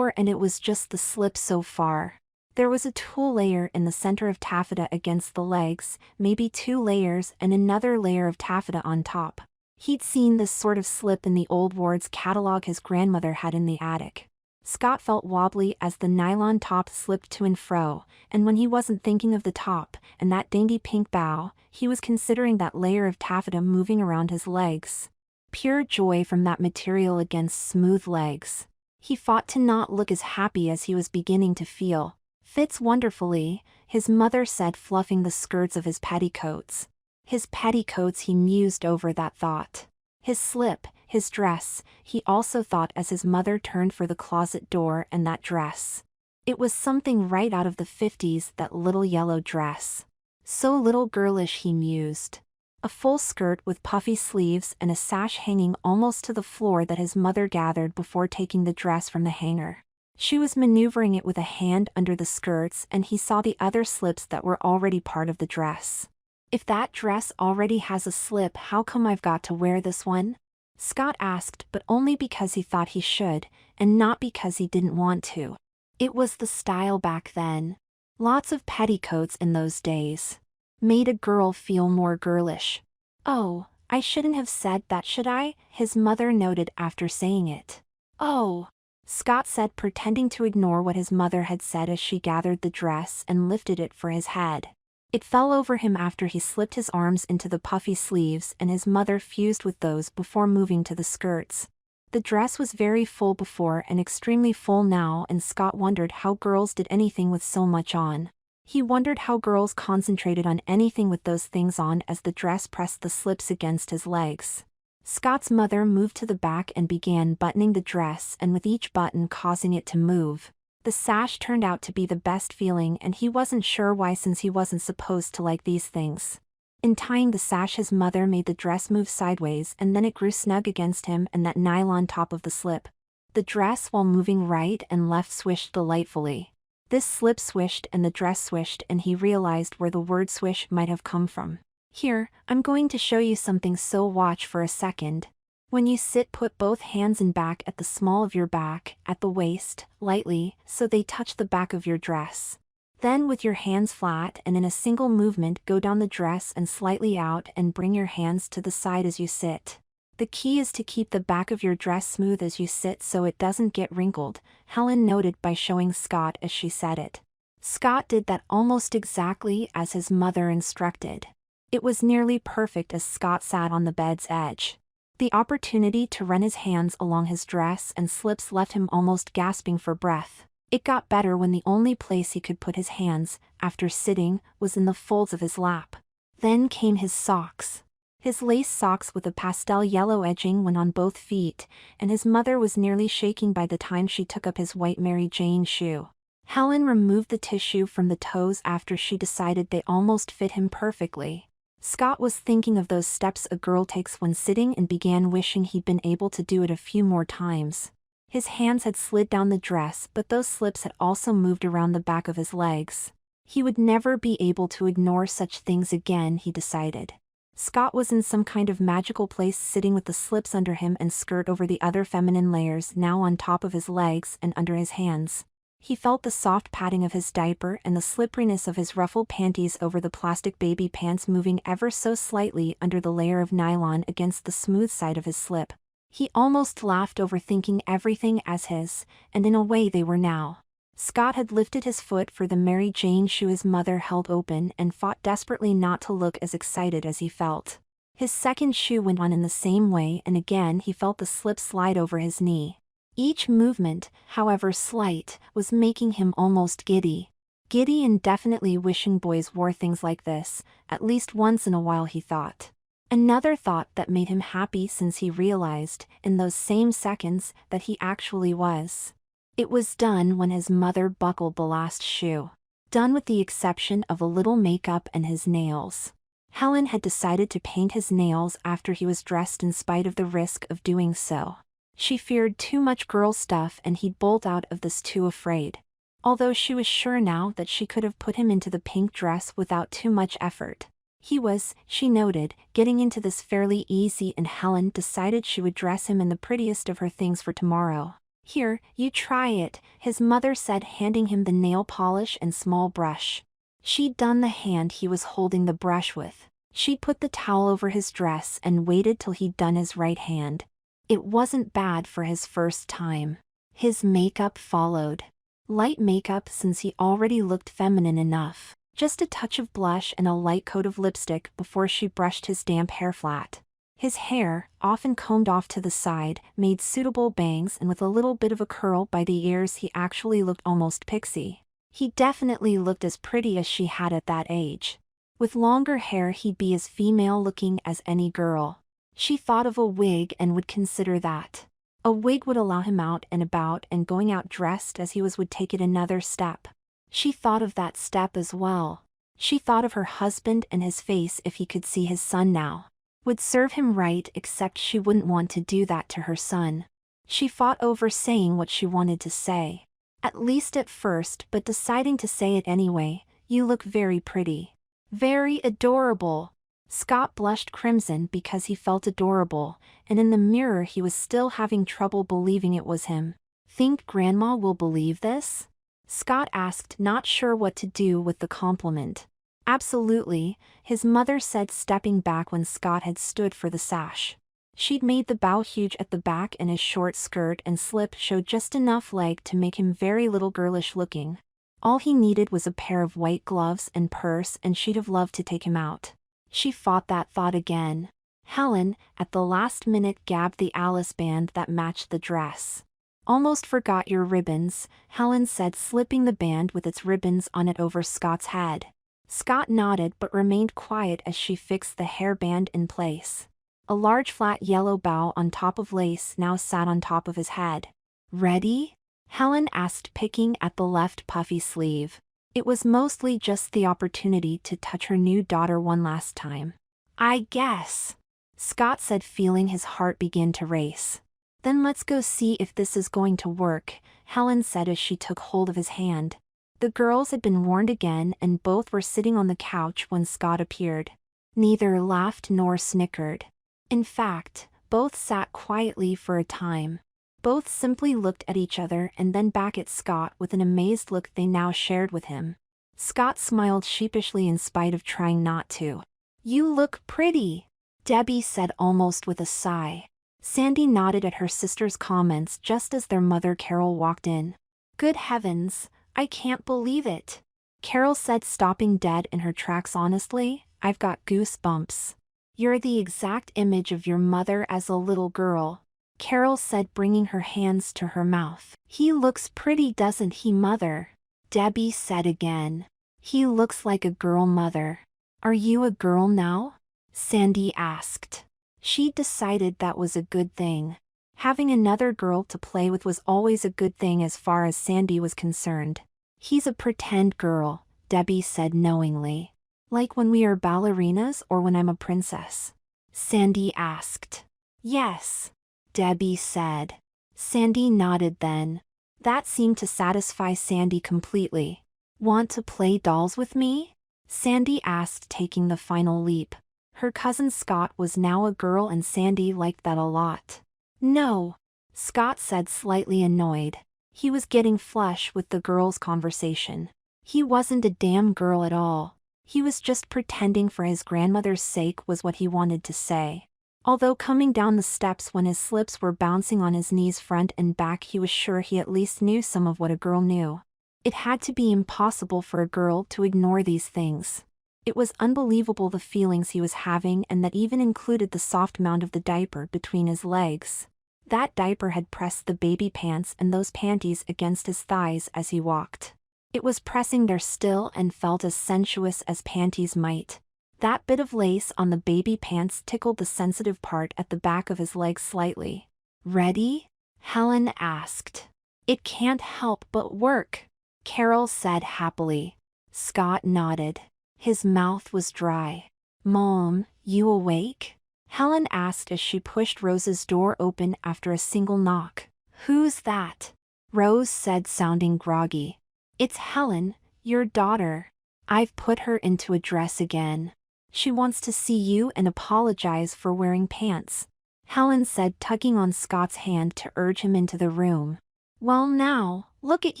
And it was just the slip so far. There was a tulle layer in the center of taffeta against the legs, maybe 2 layers and another layer of taffeta on top. He'd seen this sort of slip in the old Ward's catalog his grandmother had in the attic. Scott felt wobbly as the nylon top slipped to and fro, and when he wasn't thinking of the top and that dainty pink bow, he was considering that layer of taffeta moving around his legs. Pure joy from that material against smooth legs. He fought to not look as happy as he was beginning to feel. Fits wonderfully, his mother said, fluffing the skirts of his petticoats. His petticoats, he mused over that thought. His slip, his dress, he also thought as his mother turned for the closet door, and that dress. It was something right out of the 50s, that little yellow dress. So little girlish, he mused. A full skirt with puffy sleeves and a sash hanging almost to the floor that his mother gathered before taking the dress from the hanger. She was maneuvering it with a hand under the skirts, and he saw the other slips that were already part of the dress. If that dress already has a slip, how come I've got to wear this one? Scott asked, but only because he thought he should, and not because he didn't want to. It was the style back then. Lots of petticoats in those days. Made a girl feel more girlish. Oh, I shouldn't have said that, should I? His mother noted after saying it. Oh, Scott said, pretending to ignore what his mother had said as she gathered the dress and lifted it for his head. It fell over him after he slipped his arms into the puffy sleeves, and his mother fused with those before moving to the skirts. The dress was very full before and extremely full now, and Scott wondered how girls did anything with so much on. He wondered how girls concentrated on anything with those things on as the dress pressed the slips against his legs. Scott's mother moved to the back and began buttoning the dress, and with each button causing it to move. The sash turned out to be the best feeling, and he wasn't sure why, since he wasn't supposed to like these things. In tying the sash, his mother made the dress move sideways, and then it grew snug against him and that nylon top of the slip. The dress, while moving right and left, swished delightfully. This slip swished and the dress swished, and he realized where the word swish might have come from. Here, I'm going to show you something, so watch for a second. When you sit, put both hands in back at the small of your back, at the waist, lightly, so they touch the back of your dress. Then with your hands flat and in a single movement, go down the dress and slightly out and bring your hands to the side as you sit. The key is to keep the back of your dress smooth as you sit so it doesn't get wrinkled, Helen noted by showing Scott as she said it. Scott did that almost exactly as his mother instructed. It was nearly perfect as Scott sat on the bed's edge. The opportunity to run his hands along his dress and slips left him almost gasping for breath. It got better when the only place he could put his hands, after sitting, was in the folds of his lap. Then came his socks. His lace socks with a pastel yellow edging went on both feet, and his mother was nearly shaking by the time she took up his white Mary Jane shoe. Helen removed the tissue from the toes after she decided they almost fit him perfectly. Scott was thinking of those steps a girl takes when sitting and began wishing he'd been able to do it a few more times. His hands had slid down the dress, but those slips had also moved around the back of his legs. He would never be able to ignore such things again, he decided. Scott was in some kind of magical place, sitting with the slips under him and skirt over the other feminine layers now on top of his legs and under his hands. He felt the soft padding of his diaper and the slipperiness of his ruffled panties over the plastic baby pants moving ever so slightly under the layer of nylon against the smooth side of his slip. He almost laughed, overthinking everything as his, and in a way they were now. Scott had lifted his foot for the Mary Jane shoe his mother held open and fought desperately not to look as excited as he felt. His second shoe went on in the same way, and again he felt the slip slide over his knee. Each movement, however slight, was making him almost giddy. Giddy and definitely wishing boys wore things like this, at least once in a while, he thought. Another thought that made him happy, since he realized, in those same seconds, that he actually was. It was done when his mother buckled the last shoe. Done with the exception of a little makeup and his nails. Helen had decided to paint his nails after he was dressed in spite of the risk of doing so. She feared too much girl stuff and he'd bolt out of this too afraid. Although she was sure now that she could have put him into the pink dress without too much effort. He was, she noted, getting into this fairly easy, and Helen decided she would dress him in the prettiest of her things for tomorrow. Here, you try it, his mother said, handing him the nail polish and small brush. She'd done the hand he was holding the brush with. She'd put the towel over his dress and waited till he'd done his right hand. It wasn't bad for his first time. His makeup followed. Light makeup, since he already looked feminine enough. Just a touch of blush and a light coat of lipstick before she brushed his damp hair flat. His hair, often combed off to the side, made suitable bangs, and with a little bit of a curl by the ears he actually looked almost pixie. He definitely looked as pretty as she had at that age. With longer hair he'd be as female looking as any girl. She thought of a wig and would consider that. A wig would allow him out and about, and going out dressed as he was would take it another step. She thought of that step as well. She thought of her husband and his face if he could see his son now. Would serve him right, except she wouldn't want to do that to her son. She fought over saying what she wanted to say. At least at first, but deciding to say it anyway. You look very pretty. Very adorable. Scott blushed crimson because he felt adorable, and in the mirror he was still having trouble believing it was him. Think Grandma will believe this? Scott asked, not sure what to do with the compliment. Absolutely, his mother said, stepping back when Scott had stood for the sash. She'd made the bow huge at the back, and his short skirt and slip showed just enough leg to make him very little girlish looking. All he needed was a pair of white gloves and purse, and she'd have loved to take him out. She fought that thought again. Helen, at the last minute, gabbed the Alice band that matched the dress. Almost forgot your ribbons, Helen said, slipping the band with its ribbons on it over Scott's head. Scott nodded but remained quiet as she fixed the hairband in place. A large flat yellow bow on top of lace now sat on top of his head. "Ready?" Helen asked, picking at the left puffy sleeve. It was mostly just the opportunity to touch her new daughter one last time. "I guess," Scott said, feeling his heart begin to race. "Then let's go see if this is going to work," Helen said as she took hold of his hand. The girls had been warned again, and both were sitting on the couch when Scott appeared. Neither laughed nor snickered. In fact, both sat quietly for a time. Both simply looked at each other and then back at Scott with an amazed look they now shared with him. Scott smiled sheepishly in spite of trying not to. "You look pretty," Debbie said almost with a sigh. Sandy nodded at her sister's comments just as their mother Carol walked in. "Good heavens, I can't believe it," Carol said, stopping dead in her tracks. "Honestly, I've got goosebumps." "You're the exact image of your mother as a little girl," Carol said, bringing her hands to her mouth. "He looks pretty, doesn't he, Mother?" Debbie said again. "He looks like a girl, Mother." "Are you a girl now?" Sandy asked. She decided that was a good thing. Having another girl to play with was always a good thing as far as Sandy was concerned. "He's a pretend girl," Debbie said knowingly. "Like when we are ballerinas or when I'm a princess?" Sandy asked. "Yes," Debbie said. Sandy nodded then. That seemed to satisfy Sandy completely. "Want to play dolls with me?" Sandy asked, taking the final leap. Her cousin Scott was now a girl and Sandy liked that a lot. "No," Scott said, slightly annoyed. He was getting flush with the girls' conversation. He wasn't a damn girl at all. He was just pretending for his grandmother's sake, was what he wanted to say. Although coming down the steps when his slips were bouncing on his knees front and back, he was sure he at least knew some of what a girl knew. It had to be impossible for a girl to ignore these things. It was unbelievable the feelings he was having, and that even included the soft mound of the diaper between his legs. That diaper had pressed the baby pants and those panties against his thighs as he walked. It was pressing there still and felt as sensuous as panties might. That bit of lace on the baby pants tickled the sensitive part at the back of his leg slightly. "Ready?" Helen asked. "It can't help but work," Carol said happily. Scott nodded. His mouth was dry. "Mom, you awake?" Helen asked as she pushed Rose's door open after a single knock. "Who's that?" Rose said, sounding groggy. "It's Helen, your daughter. I've put her into a dress again. She wants to see you and apologize for wearing pants," Helen said, tugging on Scott's hand to urge him into the room. "Well now, look at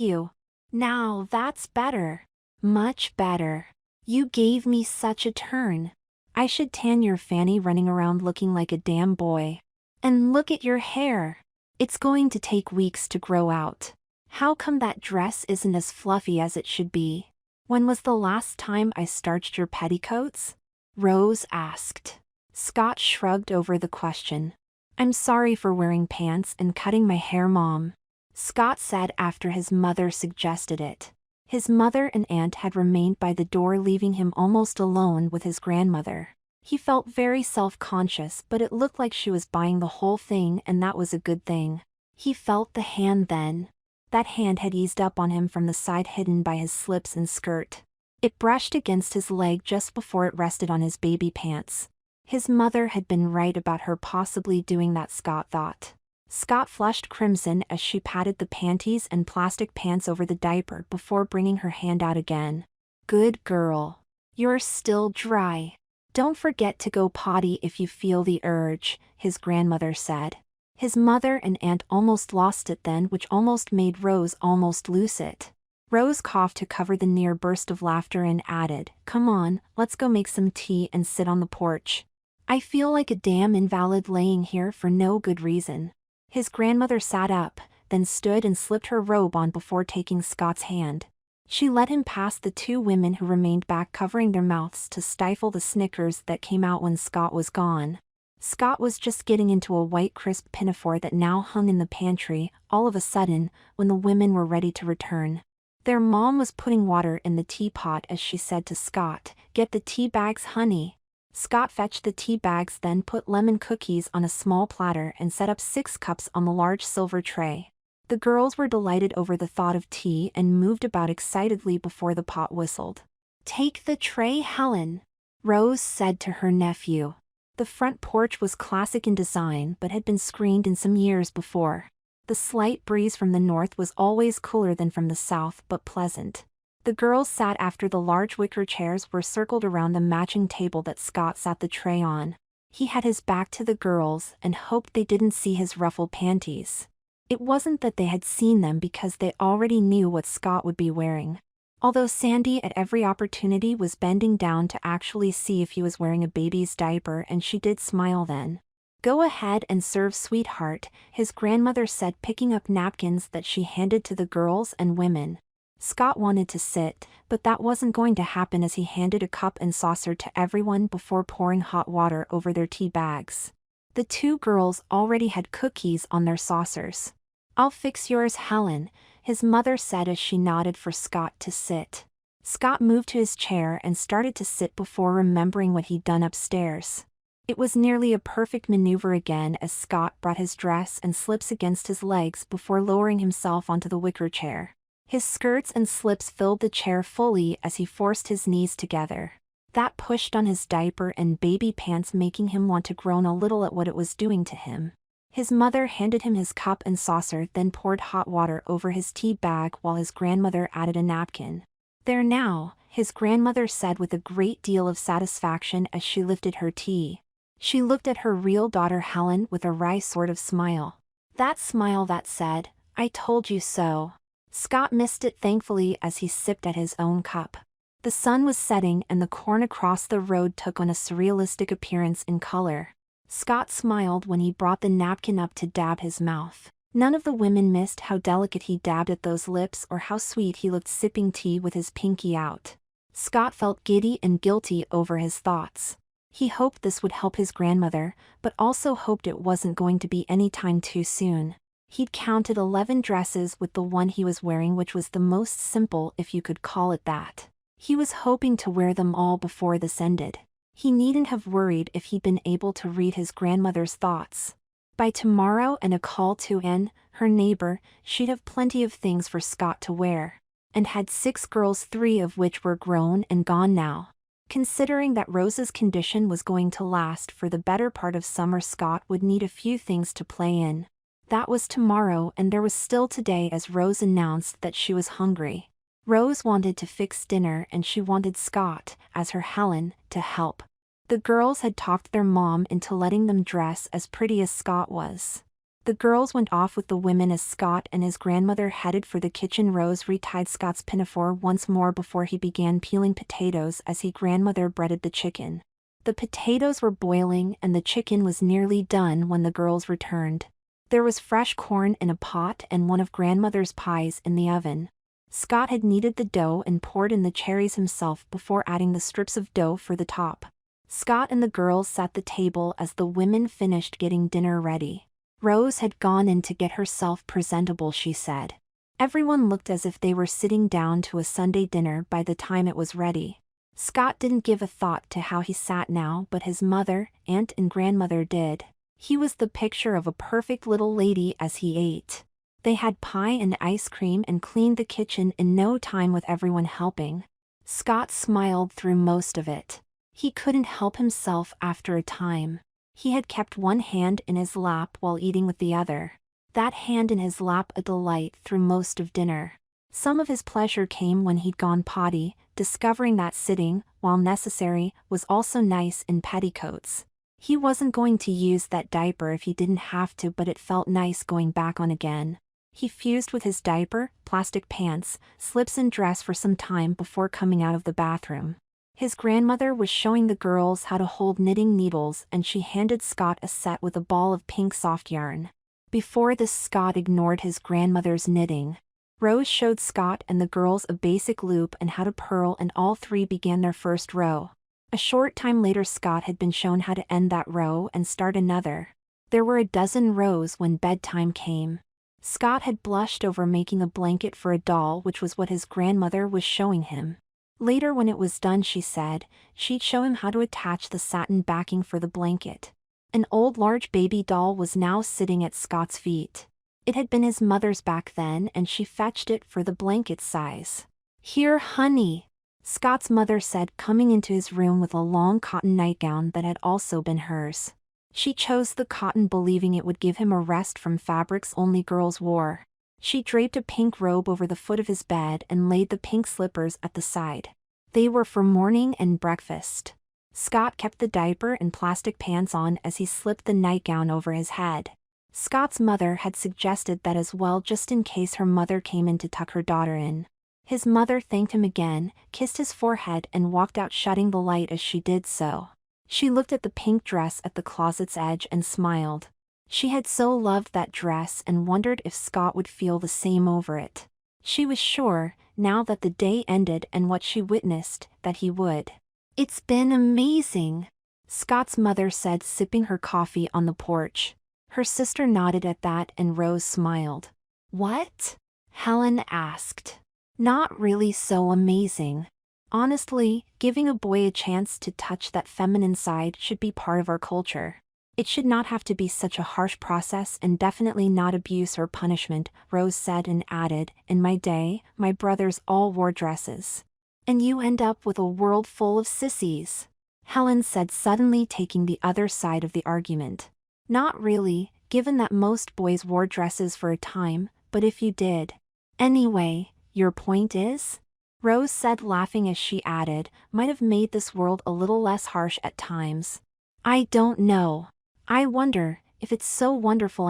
you. Now that's better. Much better. You gave me such a turn. I should tan your fanny running around looking like a damn boy. And look at your hair. It's going to take weeks to grow out. How come that dress isn't as fluffy as it should be? When was the last time I starched your petticoats?" Rose asked. Scott shrugged over the question. "I'm sorry for wearing pants and cutting my hair, Mom," Scott said after his mother suggested it. His mother and aunt had remained by the door, leaving him almost alone with his grandmother. He felt very self-conscious, but it looked like she was buying the whole thing, and that was a good thing. He felt the hand then. That hand had eased up on him from the side, hidden by his slips and skirt. It brushed against his leg just before it rested on his baby pants. His mother had been right about her possibly doing that, Scott thought. Scott flushed crimson as she patted the panties and plastic pants over the diaper before bringing her hand out again. "Good girl. You're still dry. Don't forget to go potty if you feel the urge," his grandmother said. His mother and aunt almost lost it then, which almost made Rose almost lose it. Rose coughed to cover the near burst of laughter and added, "Come on, let's go make some tea and sit on the porch. I feel like a damn invalid laying here for no good reason." His grandmother sat up, then stood and slipped her robe on before taking Scott's hand. She led him past the two women who remained back, covering their mouths to stifle the snickers that came out when Scott was gone. Scott was just getting into a white crisp pinafore that now hung in the pantry, all of a sudden, when the women were ready to return. Their mom was putting water in the teapot as she said to Scott, "Get the tea bags, honey." Scott fetched the tea bags, then put lemon cookies on a small platter and set up 6 cups on the large silver tray. The girls were delighted over the thought of tea and moved about excitedly before the pot whistled. "Take the tray, Helen," Rose said to her nephew. The front porch was classic in design but had been screened in some years before. The slight breeze from the north was always cooler than from the south, but pleasant. The girls sat after the large wicker chairs were circled around the matching table that Scott sat the tray on. He had his back to the girls and hoped they didn't see his ruffled panties. It wasn't that they had seen them because they already knew what Scott would be wearing. Although Sandy at every opportunity was bending down to actually see if he was wearing a baby's diaper, and she did smile then. "Go ahead and serve, sweetheart," his grandmother said, picking up napkins that she handed to the girls and women. Scott wanted to sit, but that wasn't going to happen as he handed a cup and saucer to everyone before pouring hot water over their tea bags. The 2 girls already had cookies on their saucers. "I'll fix yours, Helen," his mother said as she nodded for Scott to sit. Scott moved to his chair and started to sit before remembering what he'd done upstairs. It was nearly a perfect maneuver again as Scott brought his dress and slips against his legs before lowering himself onto the wicker chair. His skirts and slips filled the chair fully as he forced his knees together. That pushed on his diaper and baby pants, making him want to groan a little at what it was doing to him. His mother handed him his cup and saucer, then poured hot water over his tea bag while his grandmother added a napkin. "There now," his grandmother said with a great deal of satisfaction as she lifted her tea. She looked at her real daughter Helen with a wry sort of smile. That smile that said, "I told you so." Scott missed it thankfully as he sipped at his own cup. The sun was setting and the corn across the road took on a surrealistic appearance in color. Scott smiled when he brought the napkin up to dab his mouth. None of the women missed how delicate he dabbed at those lips or how sweet he looked sipping tea with his pinky out. Scott felt giddy and guilty over his thoughts. He hoped this would help his grandmother, but also hoped it wasn't going to be any time too soon. He'd counted 11 dresses with the one he was wearing, which was the most simple if you could call it that. He was hoping to wear them all before this ended. He needn't have worried if he'd been able to read his grandmother's thoughts. By tomorrow and a call to Anne, her neighbor, she'd have plenty of things for Scott to wear. And had 6 girls, 3 of which were grown and gone now. Considering that Rose's condition was going to last for the better part of summer, Scott would need a few things to play in. That was tomorrow, and there was still today as Rose announced that she was hungry. Rose wanted to fix dinner and she wanted Scott, as her Helen, to help. The girls had talked their mom into letting them dress as pretty as Scott was. The girls went off with the women as Scott and his grandmother headed for the kitchen. Rose retied Scott's pinafore once more before he began peeling potatoes as his grandmother breaded the chicken. The potatoes were boiling and the chicken was nearly done when the girls returned. There was fresh corn in a pot and one of grandmother's pies in the oven. Scott had kneaded the dough and poured in the cherries himself before adding the strips of dough for the top. Scott and the girls sat at the table as the women finished getting dinner ready. Rose had gone in to get herself presentable, she said. Everyone looked as if they were sitting down to a Sunday dinner by the time it was ready. Scott didn't give a thought to how he sat now, but his mother, aunt and grandmother did. He was the picture of a perfect little lady as he ate. They had pie and ice cream and cleaned the kitchen in no time with everyone helping. Scott smiled through most of it. He couldn't help himself after a time. He had kept one hand in his lap while eating with the other. That hand in his lap a delight through most of dinner. Some of his pleasure came when he'd gone potty, discovering that sitting, while necessary, was also nice in petticoats. He wasn't going to use that diaper if he didn't have to, but it felt nice going back on again. He fused with his diaper, plastic pants, slips and dress for some time before coming out of the bathroom. His grandmother was showing the girls how to hold knitting needles and she handed Scott a set with a ball of pink soft yarn. Before this, Scott ignored his grandmother's knitting. Rose showed Scott and the girls a basic loop and how to purl, and all 3 began their first row. A short time later, Scott had been shown how to end that row and start another. There were a dozen rows when bedtime came. Scott had blushed over making a blanket for a doll, which was what his grandmother was showing him. Later when it was done, she said, she'd show him how to attach the satin backing for the blanket. An old large baby doll was now sitting at Scott's feet. It had been his mother's back then and she fetched it for the blanket size. "Here, honey," Scott's mother said, coming into his room with a long cotton nightgown that had also been hers. She chose the cotton believing it would give him a rest from fabrics only girls wore. She draped a pink robe over the foot of his bed and laid the pink slippers at the side. They were for morning and breakfast. Scott kept the diaper and plastic pants on as he slipped the nightgown over his head. Scott's mother had suggested that as well, just in case her mother came in to tuck her daughter in. His mother thanked him again, kissed his forehead and walked out, shutting the light as she did so. She looked at the pink dress at the closet's edge and smiled. She had so loved that dress and wondered if Scott would feel the same over it. She was sure, now that the day ended and what she witnessed, that he would. "It's been amazing," Scott's mother said, sipping her coffee on the porch. Her sister nodded at that and Rose smiled. "What?" Helen asked. "Not really so amazing. Honestly, giving a boy a chance to touch that feminine side should be part of our culture. It should not have to be such a harsh process and definitely not abuse or punishment," Rose said and added, "In my day, my brothers all wore dresses. And you end up with a world full of sissies," Helen said, suddenly taking the other side of the argument. "Not really, given that most boys wore dresses for a time, but if you did. Anyway, your point is?" Rose said, laughing as she added, "Might have made this world a little less harsh at times. I don't know. I wonder, if it's so wonderful,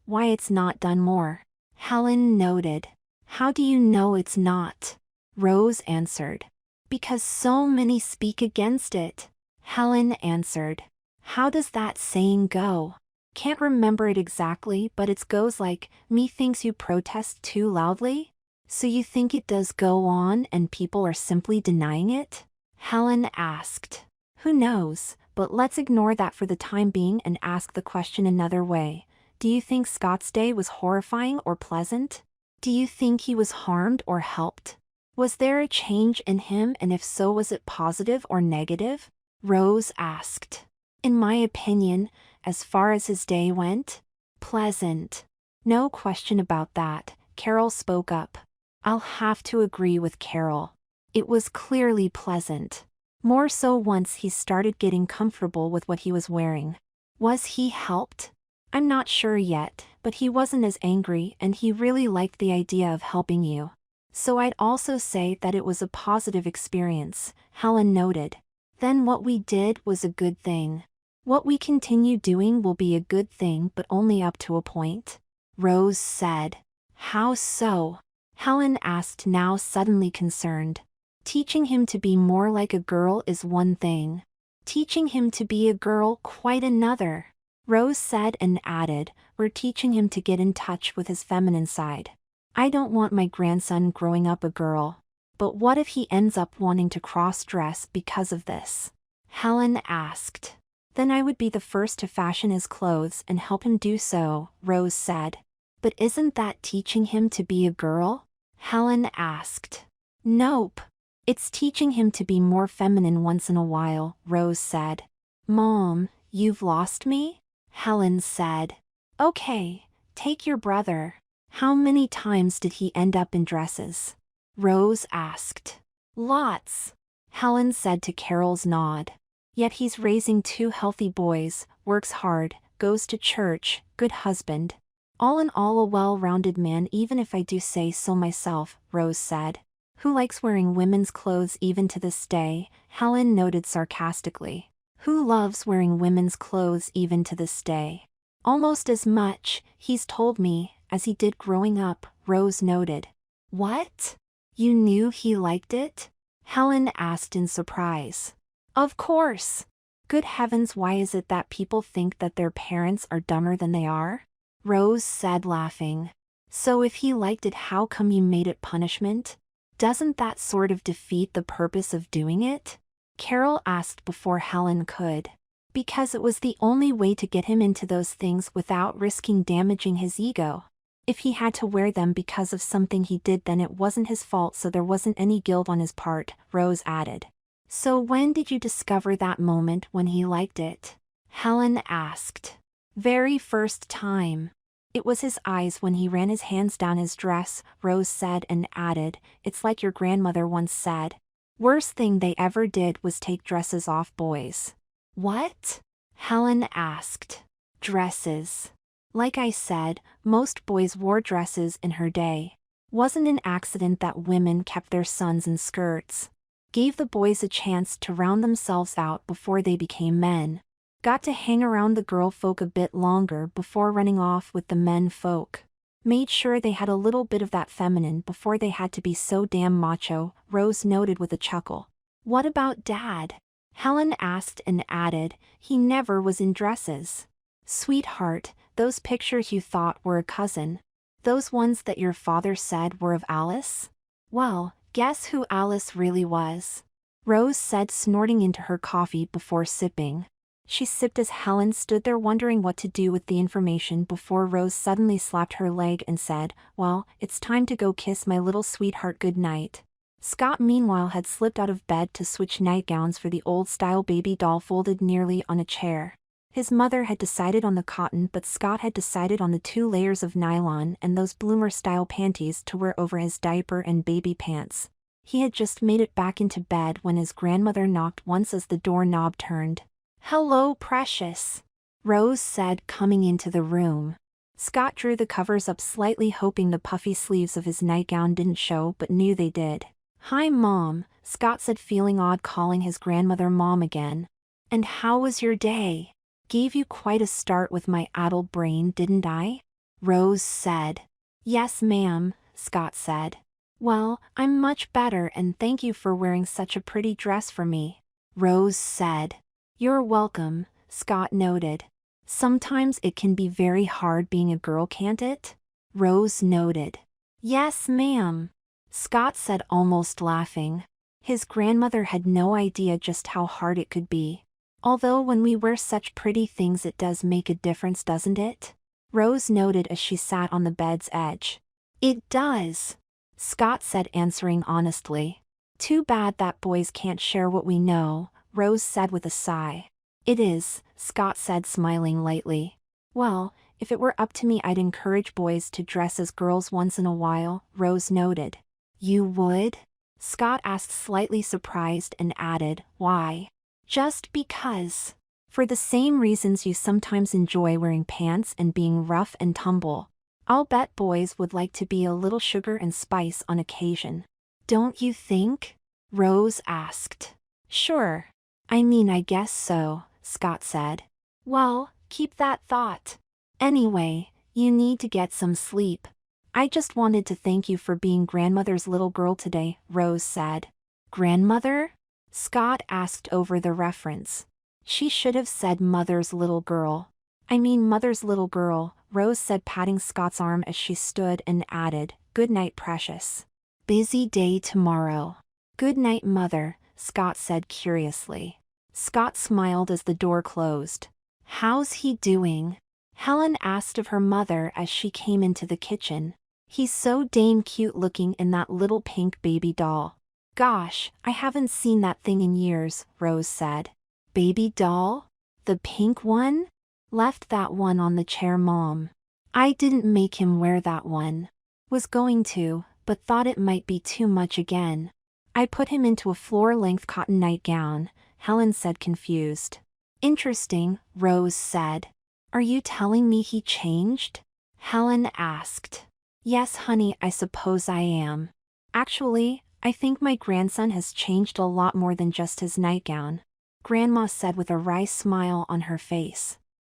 why it's not done more." Helen noted. "How do you know it's not?" Rose answered. "Because so many speak against it," Helen answered. "How does that saying go?" "Can't remember it exactly, but it goes like, methinks you protest too loudly? So you think it does go on and people are simply denying it?" Helen asked. "Who knows, but let's ignore that for the time being and ask the question another way. Do you think Scott's day was horrifying or pleasant? Do you think he was harmed or helped? Was there a change in him, and if so, was it positive or negative?" Rose asked. "In my opinion, as far as his day went, pleasant. No question about that," Carol spoke up. "I'll have to agree with Carol. It was clearly pleasant. More so once he started getting comfortable with what he was wearing." "Was he helped?" "I'm not sure yet, but he wasn't as angry and he really liked the idea of helping you. So I'd also say that it was a positive experience," Helen noted. "Then what we did was a good thing. What we continue doing will be a good thing, but only up to a point," Rose said. "How so?" Helen asked, now suddenly concerned. "Teaching him to be more like a girl is one thing. Teaching him to be a girl quite another," Rose said and added, "We're teaching him to get in touch with his feminine side. I don't want my grandson growing up a girl. But what if he ends up wanting to cross-dress because of this?" Helen asked. "Then I would be the first to fashion his clothes and help him do so," Rose said. "But isn't that teaching him to be a girl?" Helen asked. "Nope. It's teaching him to be more feminine once in a while," Rose said. "Mom, you've lost me?" Helen said. "Okay, take your brother. How many times did he end up in dresses?" Rose asked. "Lots," Helen said to Carol's nod. "Yet he's raising 2 healthy boys, works hard, goes to church, good husband. All in all a well-rounded man, even if I do say so myself," Rose said. "Who likes wearing women's clothes even to this day?" Helen noted sarcastically. "Who loves wearing women's clothes even to this day?" "Almost as much, he's told me, as he did growing up," Rose noted. "What? You knew he liked it?" Helen asked in surprise. "Of course. Good heavens, why is it that people think that their parents are dumber than they are?" Rose said, laughing. "So if he liked it, how come you made it punishment? Doesn't that sort of defeat the purpose of doing it?" Carol asked before Helen could. "Because it was the only way to get him into those things without risking damaging his ego." If he had to wear them because of something he did, then it wasn't his fault, so there wasn't any guilt on his part, Rose added. So when did you discover that moment when he liked it? Helen asked. Very first time. It was his eyes when he ran his hands down his dress, Rose said, and added, it's like your grandmother once said. Worst thing they ever did was take dresses off boys. What? Helen asked. Dresses. Like I said, most boys wore dresses in her day. Wasn't an accident that women kept their sons in skirts. Gave the boys a chance to round themselves out before they became men. Got to hang around the girl folk a bit longer before running off with the men folk. Made sure they had a little bit of that feminine before they had to be so damn macho, Rose noted with a chuckle. What about Dad? Helen asked and added, he never was in dresses. Sweetheart, those pictures you thought were a cousin. Those ones that your father said were of Alice? Well, guess who Alice really was? Rose said, snorting into her coffee before sipping. She sipped as Helen stood there wondering what to do with the information before Rose suddenly slapped her leg and said, well, it's time to go kiss my little sweetheart goodnight. Scott meanwhile had slipped out of bed to switch nightgowns for the old-style baby doll folded nearly on a chair. His mother had decided on the cotton, but Scott had decided on the 2 layers of nylon and those bloomer-style panties to wear over his diaper and baby pants. He had just made it back into bed when his grandmother knocked once as the doorknob turned. Hello, precious, Rose said, coming into the room. Scott drew the covers up slightly, hoping the puffy sleeves of his nightgown didn't show, but knew they did. Hi, Mom, Scott said, feeling odd calling his grandmother Mom again. And how was your day? Gave you quite a start with my addled brain, didn't I? Rose said. Yes, ma'am, Scott said. Well, I'm much better, and thank you for wearing such a pretty dress for me, Rose said. You're welcome, Scott noted. Sometimes it can be very hard being a girl, can't it? Rose noted. Yes, ma'am, Scott said, almost laughing. His grandmother had no idea just how hard it could be. Although when we wear such pretty things it does make a difference, doesn't it? Rose noted as she sat on the bed's edge. It does, Scott said, answering honestly. Too bad that boys can't share what we know, Rose said with a sigh. It is, Scott said, smiling lightly. Well, if it were up to me I'd encourage boys to dress as girls once in a while, Rose noted. You would? Scott asked, slightly surprised, and added, why? Just because. For the same reasons you sometimes enjoy wearing pants and being rough and tumble. I'll bet boys would like to be a little sugar and spice on occasion. Don't you think? Rose asked. Sure. I mean, I guess so, Scott said. Well, keep that thought. Anyway, you need to get some sleep. I just wanted to thank you for being grandmother's little girl today, Rose said. Grandmother? Scott asked over the reference. She should have said mother's little girl. I mean mother's little girl, Rose said, patting Scott's arm as she stood, and added, good night, precious. Busy day tomorrow. Good night, mother, Scott said curiously. Scott smiled as the door closed. How's he doing? Helen asked of her mother as she came into the kitchen. He's so dang cute looking in that little pink baby doll. Gosh, I haven't seen that thing in years, Rose said. Baby doll? The pink one? Left that one on the chair, Mom. I didn't make him wear that one. Was going to, but thought it might be too much again. I put him into a floor-length cotton nightgown, Helen said, confused. Interesting, Rose said. Are you telling me he changed? Helen asked. Yes, honey, I suppose I am. Actually, I think my grandson has changed a lot more than just his nightgown, Grandma said with a wry smile on her face.